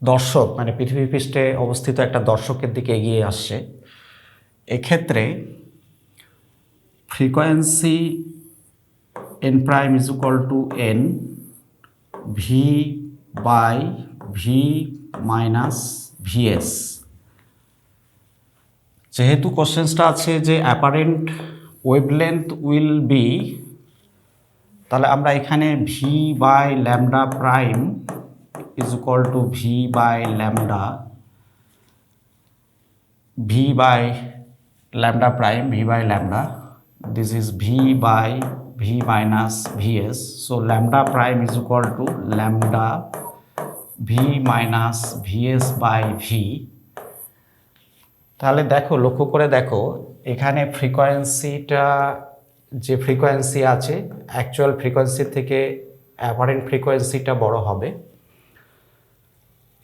দর্শক মানে পৃথিবী পৃষ্ঠে অবস্থিত একটা দর্শকের দিকে এগিয়ে আসছে, এক্ষেত্রে frequency n prime is equal to n V by V minus VS. যেহেতু কোশ্চেন্সটা আছে যে অ্যাপারেন্ট ওয়েভলেন্থ উইল বি, তাহলে আমরা এখানে V by lambda prime is equal to V by lambda, V by lambda prime, V by lambda, this is v by v minus vs, so lambda prime is equal to lambda v minus vs by v। তাহলে দেখো, লক্ষ্য করে দেখো, এখানে ফ্রিকোয়েন্সিটা যে frequency আছে actual frequency থেকে apparent ফ্রিকোয়েন্সিটা বড় হবে।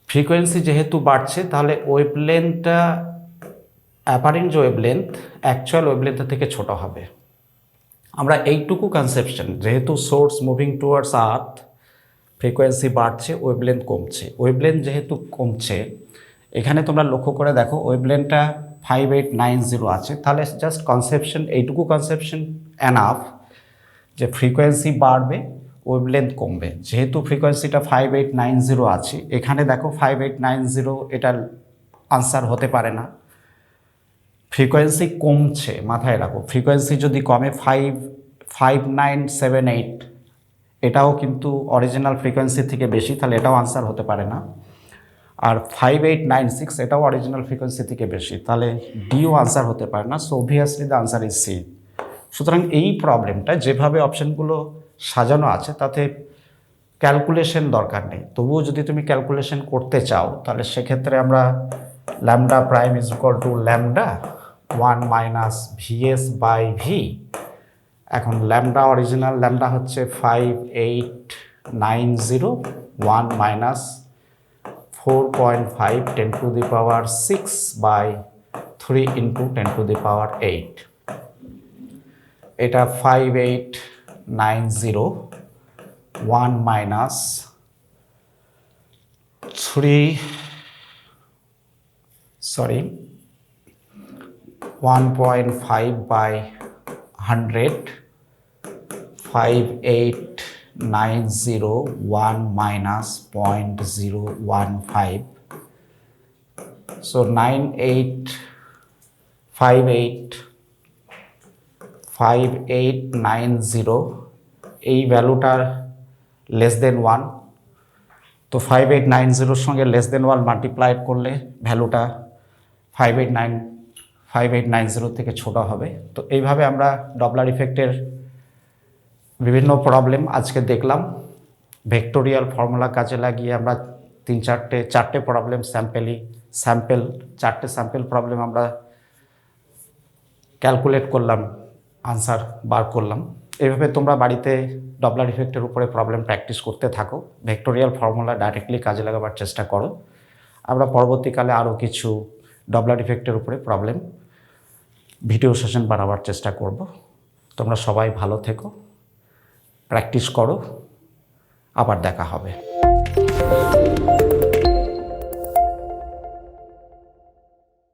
ফ্রিকোয়েন্সি যেহেতু বাড়ছে তাহলে ওয়েভলেন্থটা, অ্যাপারেন্ট যে ওয়েভলেন্থ অ্যাকচুয়াল ওয়েভলেন্থের থেকে ছোট হবে। আমরা এইটুকু কনসেপশন, যেহেতু সোর্স মুভিং টুয়ার্ডস আর্থ, ফ্রিকোয়েন্সি বাড়ছে, ওয়েভলেন্থ কমছে। ওয়েভলেন্থ যেহেতু কমছে, এখানে তোমরা লক্ষ্য করে দেখো ওয়েভলেন্থটা 5890 আছে, তাহলে জাস্ট কনসেপশন, এইটুকু কনসেপশন এনাফ যে ফ্রিকোয়েন্সি বাড়বে, ওয়েভলেন্থ কমবে। যেহেতু ফ্রিকোয়েন্সিটা 5890 আছে, এখানে দেখো 5890 এটা আনসার হতে পারে না। ফ্রিকোয়েন্সি কমছে, মাথায় রাখো, ফ্রিকোয়েন্সি যদি কমে 5978, এটাও কিন্তু অরিজিনাল ফ্রিকোয়েন্সি থেকে বেশি, তাহলে এটাও আনসার হতে পারে না। আর 5896 এটাও অরিজিনাল ফ্রিকোয়েন্সি থেকে বেশি, তাহলে ডিও আনসার হতে পারে না। So obviously the answer is C. সুতরাং এই প্রবলেমটা যেভাবে অপশনগুলো সাজানো আছে তাতে ক্যালকুলেশন দরকার নেই। তবুও যদি তুমি ক্যালকুলেশন করতে চাও তাহলে সেক্ষেত্রে আমরা lambda prime is equal to lambda 1 minus VS by V. এখন ল্যামডা, অরিজিনাল ল্যামডা হচ্ছে 5890, 1 minus 4.5 10 to the power 6 by 3 into 10 to the power 8। এটা 5890, 1 মাইনাস 1.5 by 100, 5890, 1 minus 0.015, so 5890 এই ভ্যালুটার লেস দেন 1, তো 5890 সঙ্গে লেস দেন 1 মাল্টিপ্লাইড করলে ভ্যালুটা 5890 থেকে ছোট হবে। তো এইভাবে আমরা ডপলার ইফেক্টের বিভিন্ন প্রবলেম আজকে দেখলাম। ভেক্টোরিয়াল ফর্মুলা কাজে লাগিয়ে আমরা চারটে প্রবলেম চারটে স্যাম্পল প্রবলেম আমরা ক্যালকুলেট করলাম, আনসার বার করলাম। এইভাবে তোমরা বাড়িতে ডপলার ইফেক্টের উপরে প্রবলেম প্র্যাকটিস করতে থাকো, ভেক্টোরিয়াল ফর্মুলা ডাইরেক্টলি কাজে লাগাবার চেষ্টা করো। আমরা পরবর্তীকালে আরও কিছু ডপলার ইফেক্টের উপরে প্রবলেম ভিডিও সেশন বানাবার চেষ্টা করব। তোমরা সবাই ভালো থেকো, প্র্যাকটিস করো, আবার দেখা হবে।